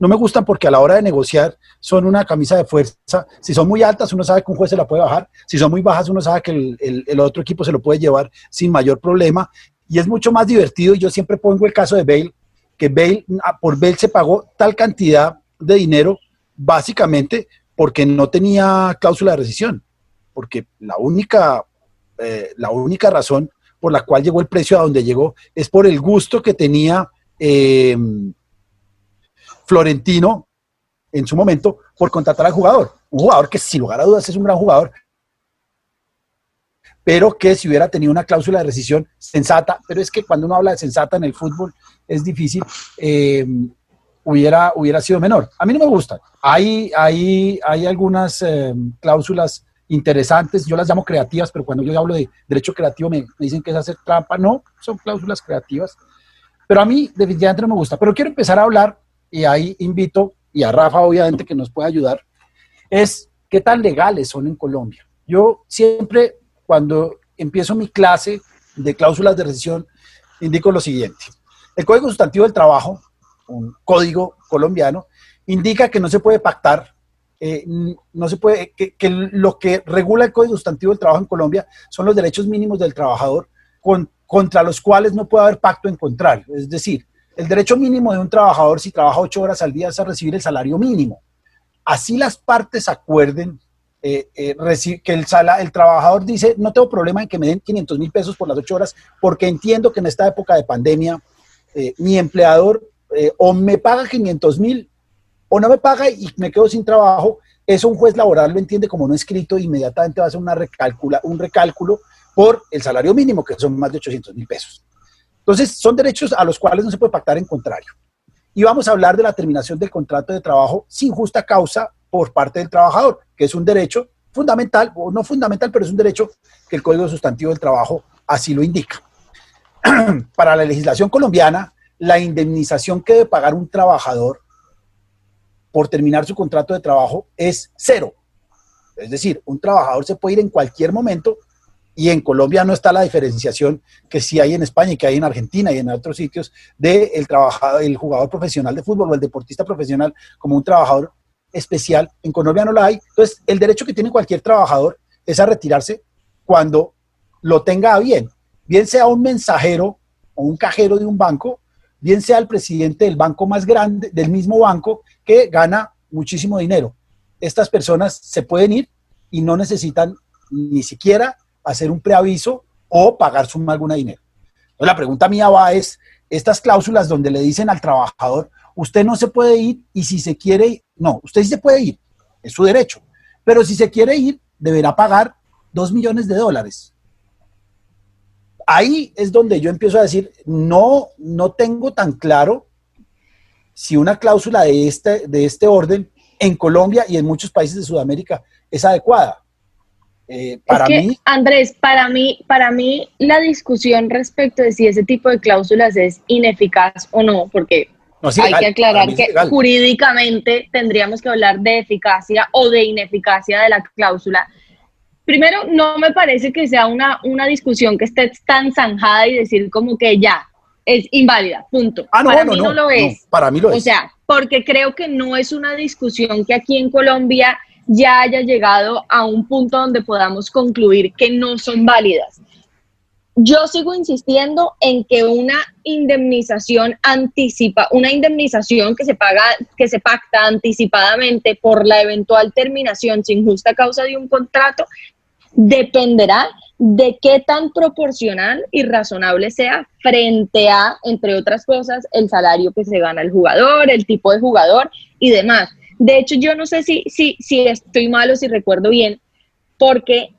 me gustan porque a la hora de negociar son una camisa de fuerza. Si son muy altas, uno sabe que un juez se la puede bajar; si son muy bajas, uno sabe que el otro equipo se lo puede llevar sin mayor problema, y es mucho más divertido. Y yo siempre pongo el caso de Bale, que por Bale se pagó tal cantidad de dinero básicamente porque no tenía cláusula de rescisión, porque la única razón por la cual llegó el precio a donde llegó es por el gusto que tenía Florentino en su momento por contratar al jugador. Un jugador que, sin lugar a dudas, es un gran jugador, pero que si hubiera tenido una cláusula de rescisión sensata, pero es que cuando uno habla de sensata en el fútbol es difícil, hubiera sido menor. A mí no me gustan. Hay algunas cláusulas interesantes, yo las llamo creativas, pero cuando yo hablo de derecho creativo me dicen que es hacer trampa. No, son cláusulas creativas, pero a mí definitivamente no me gusta. Pero quiero empezar a hablar, y ahí invito, y a Rafa obviamente que nos puede ayudar, es qué tan legales son en Colombia. Yo siempre, cuando empiezo mi clase de cláusulas de rescisión, indico lo siguiente: el Código Sustantivo del Trabajo, un código colombiano, indica que no se puede pactar, no se puede, que lo que regula el Código Sustantivo del Trabajo en Colombia son los derechos mínimos del trabajador, contra los cuales no puede haber pacto en contrario. Es decir, el derecho mínimo de un trabajador, si trabaja 8 horas al día, es a recibir el salario mínimo. Así las partes acuerden que el trabajador dice: no tengo problema en que me den 500.000 pesos por las 8 horas, porque entiendo que en esta época de pandemia mi empleador o me paga 500.000 o no me paga y me quedo sin trabajo. Eso un juez laboral lo entiende como no escrito, inmediatamente va a hacer un recálculo por el salario mínimo, que son más de 800.000 pesos. Entonces, son derechos a los cuales no se puede pactar en contrario. Y vamos a hablar de la terminación del contrato de trabajo sin justa causa por parte del trabajador, que es un derecho fundamental, o no fundamental, pero es un derecho que el Código Sustantivo del Trabajo así lo indica. Para la legislación colombiana, la indemnización que debe pagar un trabajador por terminar su contrato de trabajo es 0. Es decir, un trabajador se puede ir en cualquier momento, y en Colombia no está la diferenciación que sí hay en España y que hay en Argentina y en otros sitios del trabajador, el jugador profesional de fútbol o el deportista profesional como un trabajador especial. En Colombia no la hay. Entonces, el derecho que tiene cualquier trabajador es a retirarse cuando lo tenga bien sea un mensajero o un cajero de un banco, bien sea el presidente del banco más grande, del mismo banco, que gana muchísimo dinero. Estas personas se pueden ir y no necesitan ni siquiera hacer un preaviso o pagar suma alguna dinero. Entonces, la pregunta mía es, estas cláusulas donde le dicen al trabajador: usted no se puede ir, y si se quiere ir, no, usted sí se puede ir, es su derecho, pero si se quiere ir, deberá pagar $2 millones. Ahí es donde yo empiezo a decir, no tengo tan claro si una cláusula de este orden en Colombia y en muchos países de Sudamérica es adecuada. Andrés, para mí la discusión respecto de si ese tipo de cláusulas es ineficaz o no, porque hay que aclarar que jurídicamente tendríamos que hablar de eficacia o de ineficacia de la cláusula. Primero, no me parece que sea una discusión que esté tan zanjada y decir como que ya, es inválida, punto. Para mí no lo es. Para mí lo es. O sea, porque creo que no es una discusión que aquí en Colombia ya haya llegado a un punto donde podamos concluir que no son válidas. yo sigo insistiendo en que una indemnización que se pacta anticipadamente por la eventual terminación sin justa causa de un contrato, dependerá de qué tan proporcional y razonable sea frente a, entre otras cosas, el salario que se gana el jugador, el tipo de jugador y demás. De hecho, yo no sé si estoy mal o si recuerdo bien, porque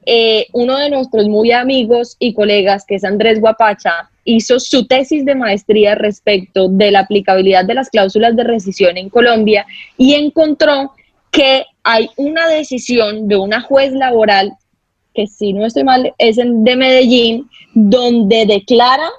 uno de nuestros muy amigos y colegas, que es Andrés Guapacha, hizo su tesis de maestría respecto de la aplicabilidad de las cláusulas de rescisión en Colombia y encontró que hay una decisión de una juez laboral, que si no estoy mal es de Medellín, donde declara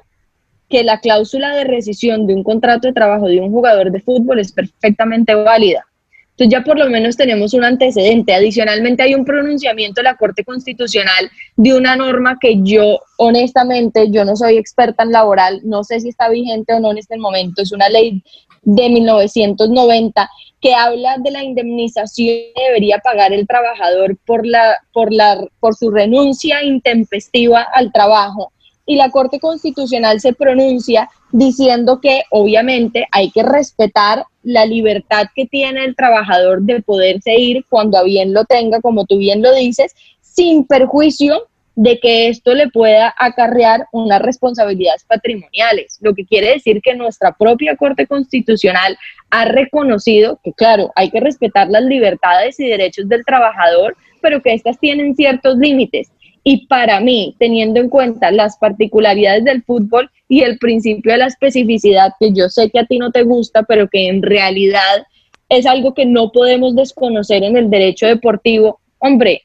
que la cláusula de rescisión de un contrato de trabajo de un jugador de fútbol es perfectamente válida. Entonces ya por lo menos tenemos un antecedente. Adicionalmente hay un pronunciamiento de la Corte Constitucional de una norma que yo, honestamente, yo no soy experta en laboral, no sé si está vigente o no en este momento, es una ley de 1990 que habla de la indemnización que debería pagar el trabajador por su renuncia intempestiva al trabajo. Y la Corte Constitucional se pronuncia diciendo que obviamente hay que respetar la libertad que tiene el trabajador de poderse ir cuando a bien lo tenga, como tú bien lo dices, sin perjuicio de que esto le pueda acarrear unas responsabilidades patrimoniales. Lo que quiere decir que nuestra propia Corte Constitucional ha reconocido que, claro, hay que respetar las libertades y derechos del trabajador, pero que estas tienen ciertos límites. Y para mí, teniendo en cuenta las particularidades del fútbol y el principio de la especificidad, que yo sé que a ti no te gusta, pero que en realidad es algo que no podemos desconocer en el derecho deportivo, hombre,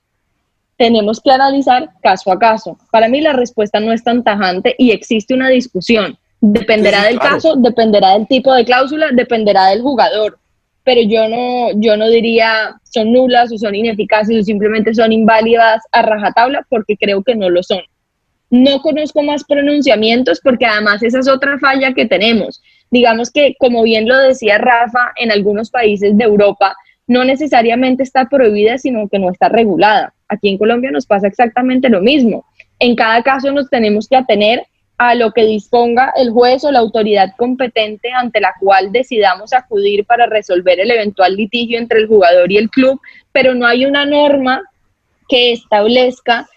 tenemos que analizar caso a caso. Para mí la respuesta no es tan tajante y existe una discusión. Dependerá del caso, dependerá del tipo de cláusula, dependerá del jugador. Pero yo no diría son nulas o son ineficaces o simplemente son inválidas a rajatabla, porque creo que no lo son. No conozco más pronunciamientos porque además esa es otra falla que tenemos. Digamos que, como bien lo decía Rafa, en algunos países de Europa no necesariamente está prohibida, sino que no está regulada. Aquí en Colombia nos pasa exactamente lo mismo. En cada caso nos tenemos que atener a lo que disponga el juez o la autoridad competente ante la cual decidamos acudir para resolver el eventual litigio entre el jugador y el club, pero no hay una norma que establezca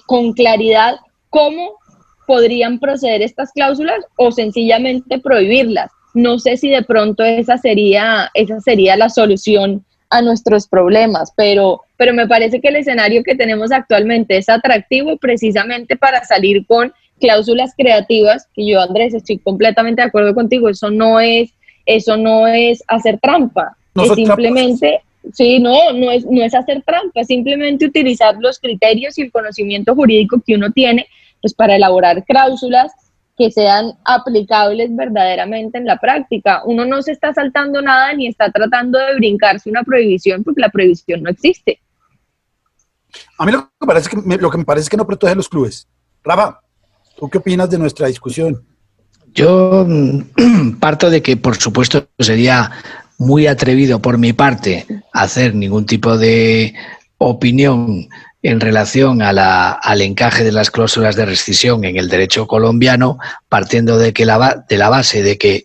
con claridad cómo podrían proceder estas cláusulas o sencillamente prohibirlas. No sé si de pronto esa sería la solución a nuestros problemas, pero me parece que el escenario que tenemos actualmente es atractivo precisamente para salir con cláusulas creativas, que yo, Andrés, estoy completamente de acuerdo contigo, eso no es hacer trampa, no es simplemente, sí, no es hacer trampa, es simplemente utilizar los criterios y el conocimiento jurídico que uno tiene, pues para elaborar cláusulas que sean aplicables verdaderamente en la práctica. Uno no se está saltando nada ni está tratando de brincarse una prohibición, porque la prohibición no existe. A mí lo que me parece es que no protege a los clubes. Rafa, ¿tú qué opinas de nuestra discusión? Yo parto de que, por supuesto, sería muy atrevido por mi parte hacer ningún tipo de opinión en relación al encaje de las cláusulas de rescisión en el derecho colombiano, partiendo de la base de que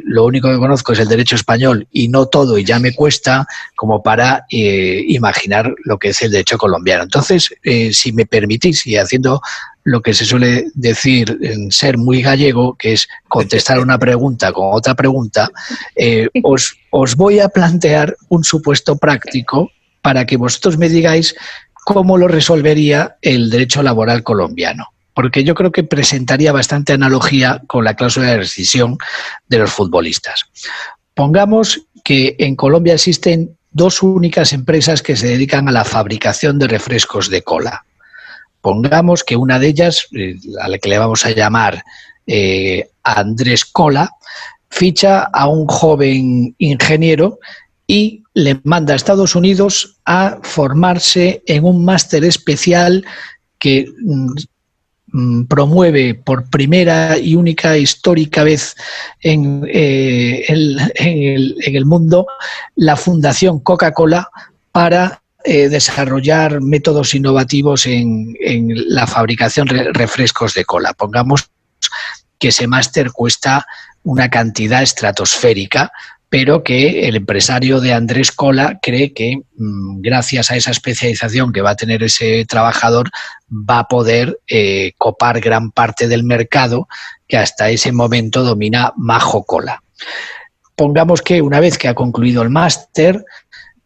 lo único que conozco es el derecho español y no todo, y ya me cuesta como para imaginar lo que es el derecho colombiano. Entonces, si me permitís, y haciendo lo que se suele decir en ser muy gallego, que es contestar una pregunta con otra pregunta, os voy a plantear un supuesto práctico para que vosotros me digáis cómo lo resolvería el derecho laboral colombiano, porque yo creo que presentaría bastante analogía con la cláusula de rescisión de los futbolistas. Pongamos que en Colombia existen dos únicas empresas que se dedican a la fabricación de refrescos de cola. Pongamos que una de ellas, a la que le vamos a llamar Andrés Cola, ficha a un joven ingeniero y le manda a Estados Unidos a formarse en un máster especial que promueve por primera y única histórica vez en el mundo la Fundación Coca-Cola para desarrollar métodos innovativos en la fabricación de refrescos de cola. Pongamos que ese máster cuesta una cantidad estratosférica, pero que el empresario de Andrés Cola cree que gracias a esa especialización que va a tener ese trabajador va a poder copar gran parte del mercado que hasta ese momento domina Majo Cola. Pongamos que una vez que ha concluido el máster,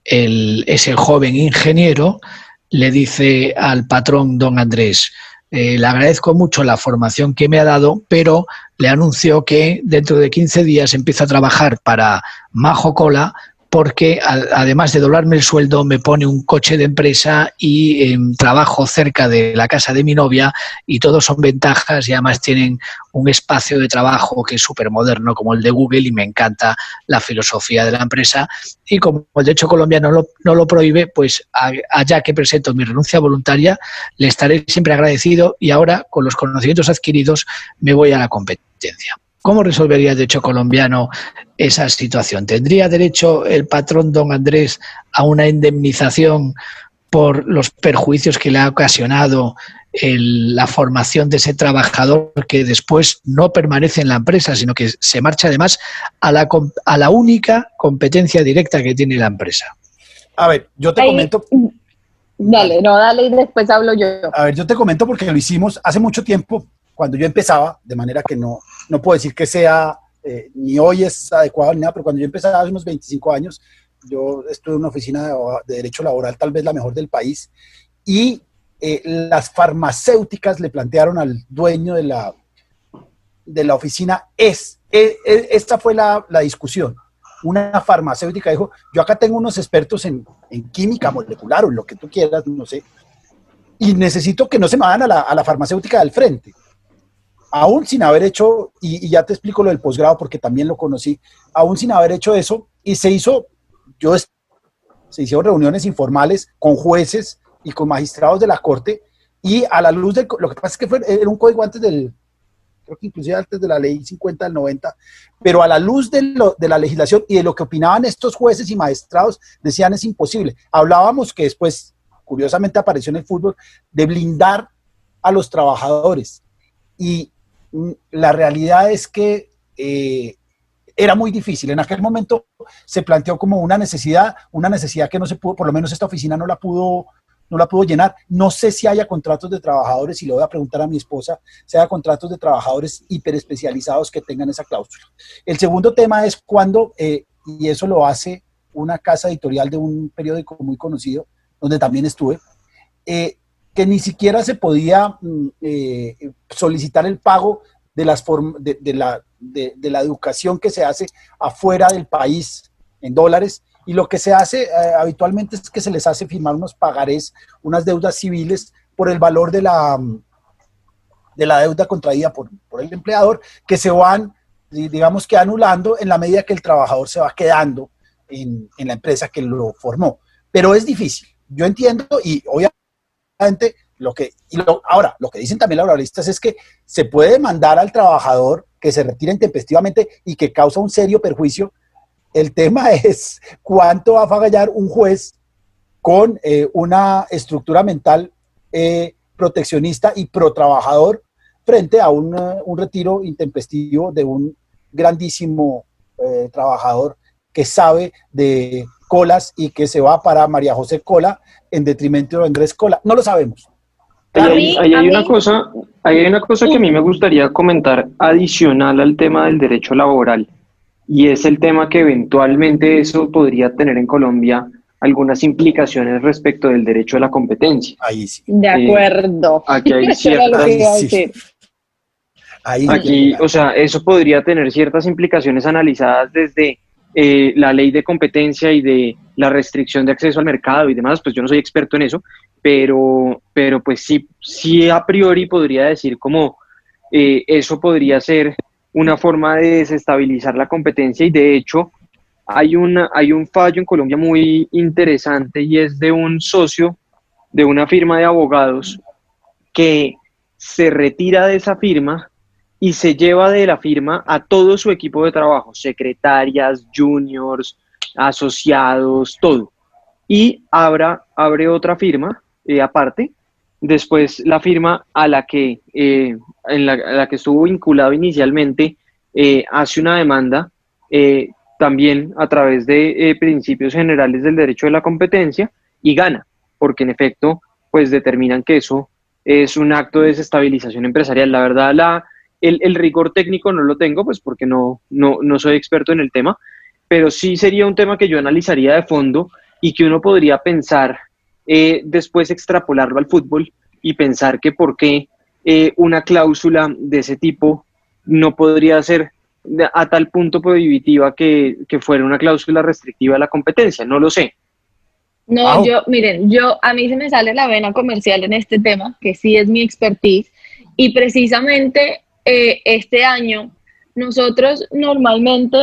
ese joven ingeniero le dice al patrón, don Andrés, le agradezco mucho la formación que me ha dado, pero le anuncio que dentro de 15 días empiezo a trabajar para Majo Cola porque además de doblarme el sueldo me pone un coche de empresa y trabajo cerca de la casa de mi novia y todos son ventajas y además tienen un espacio de trabajo que es súper moderno como el de Google y me encanta la filosofía de la empresa y como el derecho colombiano no lo prohíbe, pues allá que presento mi renuncia voluntaria le estaré siempre agradecido y ahora con los conocimientos adquiridos me voy a la competencia. ¿Cómo resolvería el derecho colombiano esa situación? ¿Tendría derecho el patrón don Andrés a una indemnización por los perjuicios que le ha ocasionado la formación de ese trabajador que después no permanece en la empresa, sino que se marcha además a la única competencia directa que tiene la empresa? A ver, yo te comento... Dale y después hablo yo. A ver, yo te comento porque lo hicimos hace mucho tiempo, cuando yo empezaba, de manera que no puedo decir que sea, ni hoy es adecuado ni nada, pero cuando yo empezaba hace unos 25 años, yo estuve en una oficina de derecho laboral, tal vez la mejor del país, y las farmacéuticas le plantearon al dueño de la oficina, esta fue la discusión. Una farmacéutica dijo, yo acá tengo unos expertos en química molecular o en lo que tú quieras, no sé, y necesito que no se me vayan a la farmacéutica del frente. Aún sin haber hecho, y ya te explico lo del posgrado porque también lo conocí, aún sin haber hecho eso, y se hicieron reuniones informales con jueces y con magistrados de la corte, y a la luz de, lo que pasa es que era un código creo que inclusive antes de la ley 50 del 90, pero a la luz de la legislación y de lo que opinaban estos jueces y magistrados, decían es imposible. Hablábamos que después, curiosamente apareció en el fútbol, de blindar a los trabajadores, y la realidad es que era muy difícil. En aquel momento se planteó como una necesidad que no se pudo, por lo menos esta oficina no la pudo llenar. No sé si haya contratos de trabajadores, y le voy a preguntar a mi esposa, si haya contratos de trabajadores hiperespecializados que tengan esa cláusula. El segundo tema es cuando, y eso lo hace una casa editorial de un periódico muy conocido, donde también estuve, que ni siquiera se podía solicitar el pago de la educación que se hace afuera del país en dólares, y lo que se hace habitualmente es que se les hace firmar unos pagarés, unas deudas civiles por el valor de la deuda contraída por el empleador, que se van, digamos que anulando en la medida que el trabajador se va quedando en la empresa que lo formó. Pero es difícil, yo entiendo, y obviamente lo que dicen también los laboralistas es que se puede demandar al trabajador que se retire intempestivamente y que causa un serio perjuicio. El tema es cuánto va a pagar un juez con una estructura mental proteccionista y pro trabajador frente a un retiro intempestivo de un grandísimo trabajador que sabe de colas y que se va para María José Cola en detrimento de Andrés Cola. No lo sabemos. Ahí hay una cosa que a mí me gustaría comentar adicional al tema del derecho laboral, y es el tema que eventualmente eso podría tener en Colombia algunas implicaciones respecto del derecho a la competencia. Ahí sí. De acuerdo. Aquí hay o sea, eso podría tener ciertas implicaciones analizadas desde la ley de competencia y de la restricción de acceso al mercado y demás. Pues yo no soy experto en eso, pero pues sí a priori podría decir como eso podría ser una forma de desestabilizar la competencia, y de hecho hay un fallo en Colombia muy interesante, y es de un socio de una firma de abogados que se retira de esa firma y se lleva de la firma a todo su equipo de trabajo, secretarias, juniors, asociados, todo. y abre otra firma aparte. Después la firma a la que, a la que estuvo vinculado inicialmente hace una demanda también a través de principios generales del derecho de la competencia y gana, porque en efecto pues determinan que eso es un acto de desestabilización empresarial. La verdad, el rigor técnico no lo tengo, pues porque no soy experto en el tema, pero sí sería un tema que yo analizaría de fondo y que uno podría pensar después extrapolarlo al fútbol y pensar que por qué una cláusula de ese tipo no podría ser a tal punto prohibitiva que fuera una cláusula restrictiva de la competencia. No lo sé. No, miren, a mí se me sale la vena comercial en este tema, que sí es mi expertise, y precisamente este año nosotros normalmente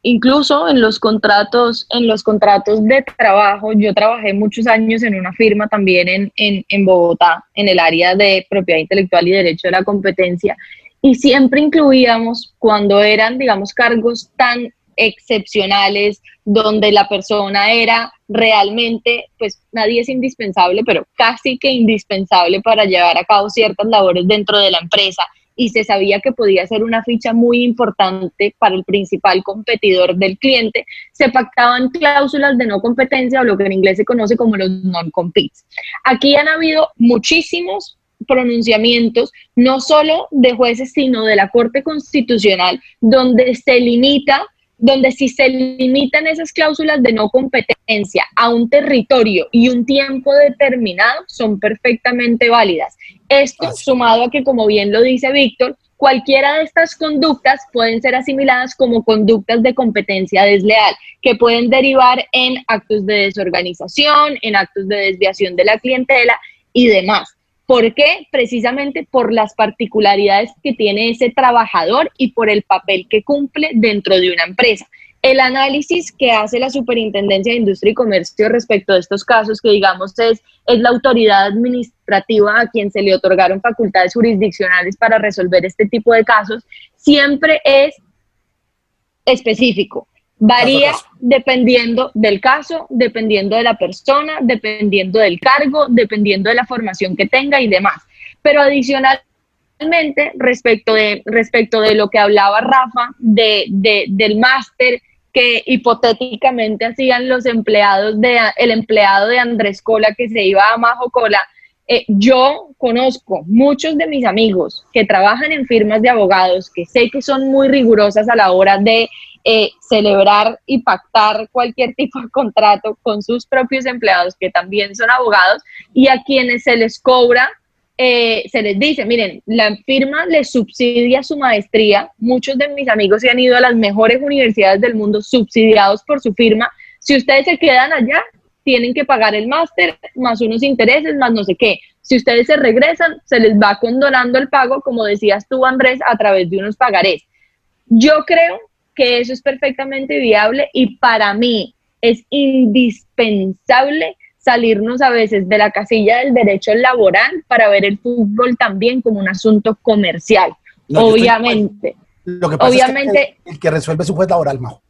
incluso en los contratos de trabajo, yo trabajé muchos años en una firma también en Bogotá, en el área de propiedad intelectual y derecho de la competencia, y siempre incluíamos cuando eran, digamos, cargos tan excepcionales, donde la persona era realmente, pues nadie es indispensable, pero casi que indispensable para llevar a cabo ciertas labores dentro de la empresa, y se sabía que podía ser una ficha muy importante para el principal competidor del cliente, se pactaban cláusulas de no competencia o lo que en inglés se conoce como los non-competes. Aquí han habido muchísimos pronunciamientos, no solo de jueces, sino de la Corte Constitucional, donde si se limitan esas cláusulas de no competencia a un territorio y un tiempo determinado, son perfectamente válidas. Esto sumado a que, como bien lo dice Víctor, cualquiera de estas conductas pueden ser asimiladas como conductas de competencia desleal, que pueden derivar en actos de desorganización, en actos de desviación de la clientela y demás. ¿Por qué? Precisamente por las particularidades que tiene ese trabajador y por el papel que cumple dentro de una empresa. El análisis que hace la Superintendencia de Industria y Comercio respecto de estos casos, que digamos es la autoridad administrativa a quien se le otorgaron facultades jurisdiccionales para resolver este tipo de casos, siempre es específico. Varía dependiendo del caso, dependiendo de la persona, dependiendo del cargo, dependiendo de la formación que tenga y demás. Pero adicionalmente, respecto de lo que hablaba Rafa, del máster que hipotéticamente hacían el empleado de Andrés Cola que se iba a Majo Cola, yo conozco muchos de mis amigos que trabajan en firmas de abogados, que sé que son muy rigurosas a la hora de celebrar y pactar cualquier tipo de contrato con sus propios empleados, que también son abogados, y a quienes se les cobra, se les dice, miren, la firma les subsidia su maestría. Muchos de mis amigos se han ido a las mejores universidades del mundo subsidiados por su firma. Si ustedes se quedan allá, tienen que pagar el máster, más unos intereses, más no sé qué. Si ustedes se regresan, se les va condonando el pago, como decías tú, Andrés, a través de unos pagarés. Yo creo que eso es perfectamente viable y para mí es indispensable salirnos a veces de la casilla del derecho laboral para ver el fútbol también como un asunto comercial. No, obviamente. Lo que pasa es que el que resuelve es un juez laboral, Majo.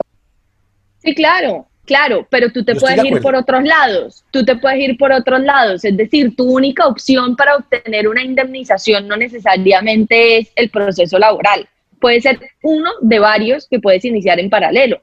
Sí, claro, pero tú te puedes ir por otros lados. Es decir, tu única opción para obtener una indemnización no necesariamente es el proceso laboral. Puede ser uno de varios que puedes iniciar en paralelo.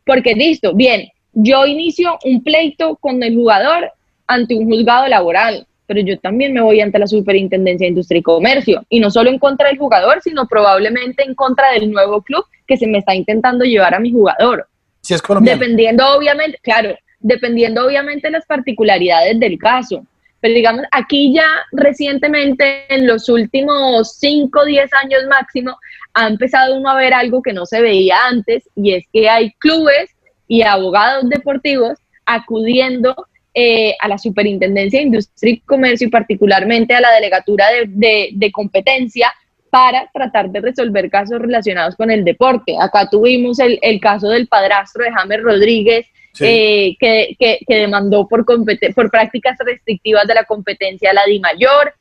Porque listo, bien, yo inicio un pleito con el jugador ante un juzgado laboral, pero yo también me voy ante la Superintendencia de Industria y Comercio, y no solo en contra del jugador, sino probablemente en contra del nuevo club que se me está intentando llevar a mi jugador. Si es colombiano. Dependiendo obviamente de las particularidades del caso. Pero digamos, aquí ya recientemente, en los últimos 5 o 10 años máximo, ha empezado uno a ver algo que no se veía antes, y es que hay clubes y abogados deportivos acudiendo a la Superintendencia de Industria y Comercio y particularmente a la Delegatura de Competencia para tratar de resolver casos relacionados con el deporte. Acá tuvimos el caso del padrastro de James Rodríguez, sí, que demandó por prácticas restrictivas de la competencia a la DIMAYOR.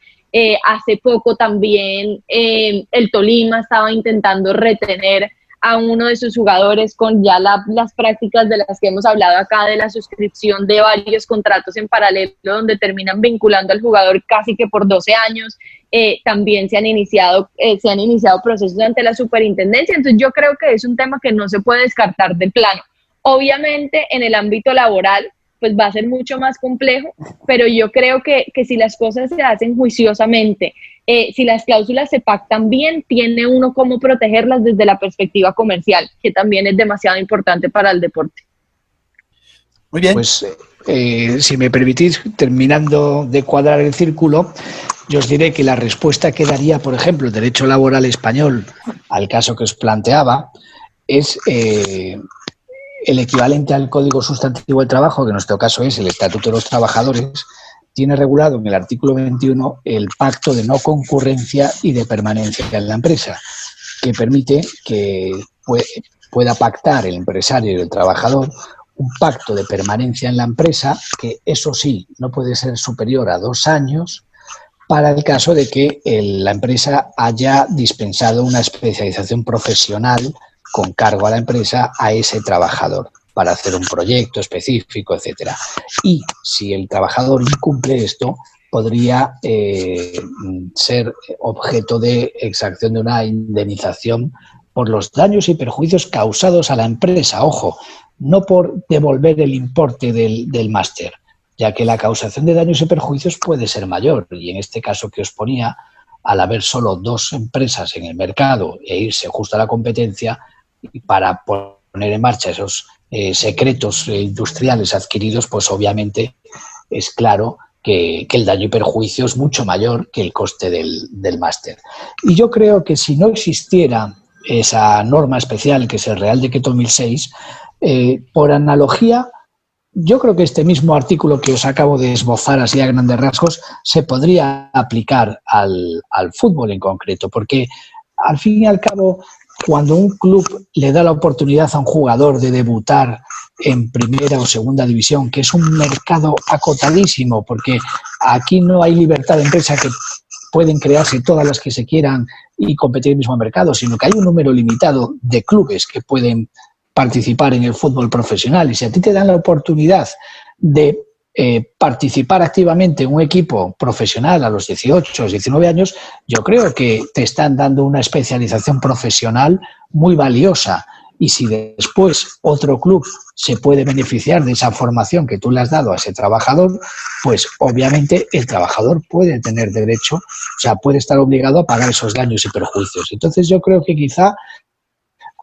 Hace poco también el Tolima estaba intentando retener a uno de sus jugadores con ya las prácticas de las que hemos hablado acá, de la suscripción de varios contratos en paralelo donde terminan vinculando al jugador casi que por 12 años. También se han iniciado procesos ante la superintendencia. Entonces yo creo que es un tema que no se puede descartar del plano. Obviamente en el ámbito laboral pues va a ser mucho más complejo, pero yo creo que si las cosas se hacen juiciosamente, si las cláusulas se pactan bien, tiene uno cómo protegerlas desde la perspectiva comercial, que también es demasiado importante para el deporte. Muy bien. Pues si me permitís, terminando de cuadrar el círculo, yo os diré que la respuesta que daría, por ejemplo, el derecho laboral español al caso que os planteaba es el equivalente al Código Sustantivo del Trabajo, que en nuestro caso es el Estatuto de los Trabajadores. Tiene regulado en el artículo 21 el pacto de no concurrencia y de permanencia en la empresa, que permite que pueda pactar el empresario y el trabajador un pacto de permanencia en la empresa, que eso sí, no puede ser superior a 2 años, para el caso de que la empresa haya dispensado una especialización profesional con cargo a la empresa a ese trabajador para hacer un proyecto específico, etcétera. Y si el trabajador incumple esto, podría ser objeto de exacción de una indemnización por los daños y perjuicios causados a la empresa. Ojo, no por devolver el importe del máster, ya que la causación de daños y perjuicios puede ser mayor. Y en este caso que os ponía, al haber solo 2 empresas en el mercado e irse justo a la competencia, para poner en marcha esos secretos industriales adquiridos, pues obviamente es claro que el daño y perjuicio es mucho mayor que el coste del máster. Y yo creo que si no existiera esa norma especial, que es el Real Decreto 1006, por analogía, yo creo que este mismo artículo que os acabo de esbozar así a grandes rasgos se podría aplicar al fútbol en concreto, porque al fin y al cabo, cuando un club le da la oportunidad a un jugador de debutar en primera o segunda división, que es un mercado acotadísimo, porque aquí no hay libertad de empresa, que pueden crearse todas las que se quieran y competir en el mismo mercado, sino que hay un número limitado de clubes que pueden participar en el fútbol profesional. Y si a ti te dan la oportunidad de participar activamente en un equipo profesional a los 18 o 19 años, yo creo que te están dando una especialización profesional muy valiosa. Y si después otro club se puede beneficiar de esa formación que tú le has dado a ese trabajador, pues obviamente el trabajador puede tener derecho, o sea, puede estar obligado a pagar esos daños y perjuicios. Entonces yo creo que quizá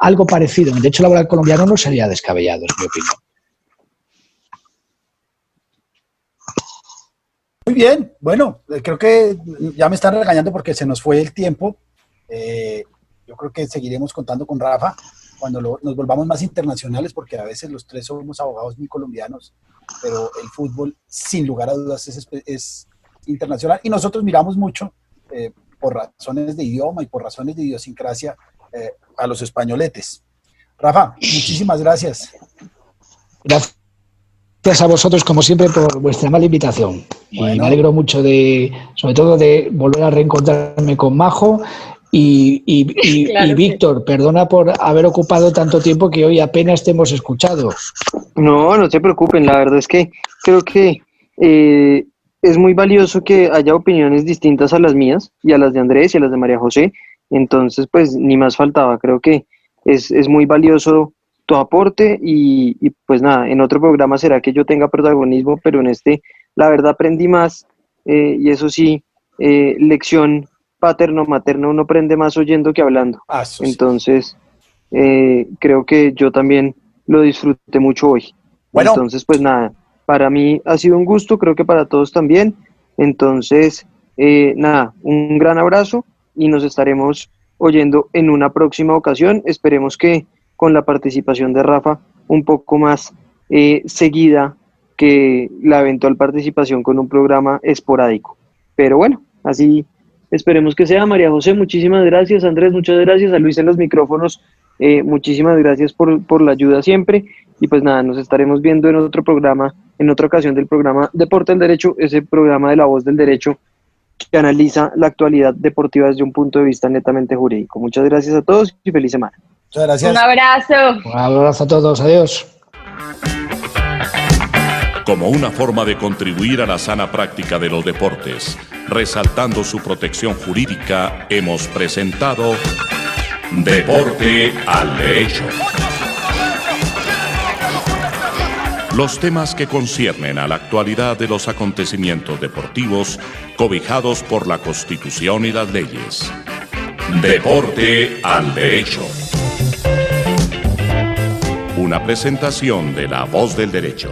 algo parecido en el derecho laboral colombiano no sería descabellado, es mi opinión. Muy bien, bueno, creo que ya me están regañando porque se nos fue el tiempo. Yo creo que seguiremos contando con Rafa cuando nos volvamos más internacionales, porque a veces los 3 somos abogados muy colombianos, pero el fútbol, sin lugar a dudas, es internacional. Y nosotros miramos mucho, por razones de idioma y por razones de idiosincrasia, a los españoletes. Rafa, muchísimas gracias. Gracias a vosotros, como siempre, por vuestra amable invitación. Bueno. Y me alegro mucho sobre todo de volver a reencontrarme con Majo y claro, y Víctor, perdona por haber ocupado tanto tiempo que hoy apenas te hemos escuchado. No se preocupen, la verdad es que creo que es muy valioso que haya opiniones distintas a las mías y a las de Andrés y a las de María José. Entonces, pues ni más faltaba. Creo que es muy valioso tu aporte y pues nada, en otro programa será que yo tenga protagonismo, pero en este la verdad aprendí más, y eso sí, lección paterno-materna, uno aprende más oyendo que hablando. Entonces, creo que yo también lo disfruté mucho hoy. Bueno. Entonces, pues nada, para mí ha sido un gusto, creo que para todos también. Entonces, nada, un gran abrazo y nos estaremos oyendo en una próxima ocasión. Esperemos que con la participación de Rafa un poco más seguida que la eventual participación con un programa esporádico. Pero bueno, así esperemos que sea. María José, muchísimas gracias. Andrés, muchas gracias. A Luis en los micrófonos, muchísimas gracias por la ayuda siempre. Y pues nada, nos estaremos viendo en otro programa, en otra ocasión del programa Deporte al Derecho, ese programa de La Voz del Derecho que analiza la actualidad deportiva desde un punto de vista netamente jurídico. Muchas gracias a todos y feliz semana. Muchas gracias. Un abrazo. Un abrazo a todos, adiós. Como una forma de contribuir a la sana práctica de los deportes, resaltando su protección jurídica, hemos presentado Deporte al Derecho. Los temas que conciernen a la actualidad de los acontecimientos deportivos cobijados por la Constitución y las leyes. Deporte al Derecho. Una presentación de La Voz del Derecho.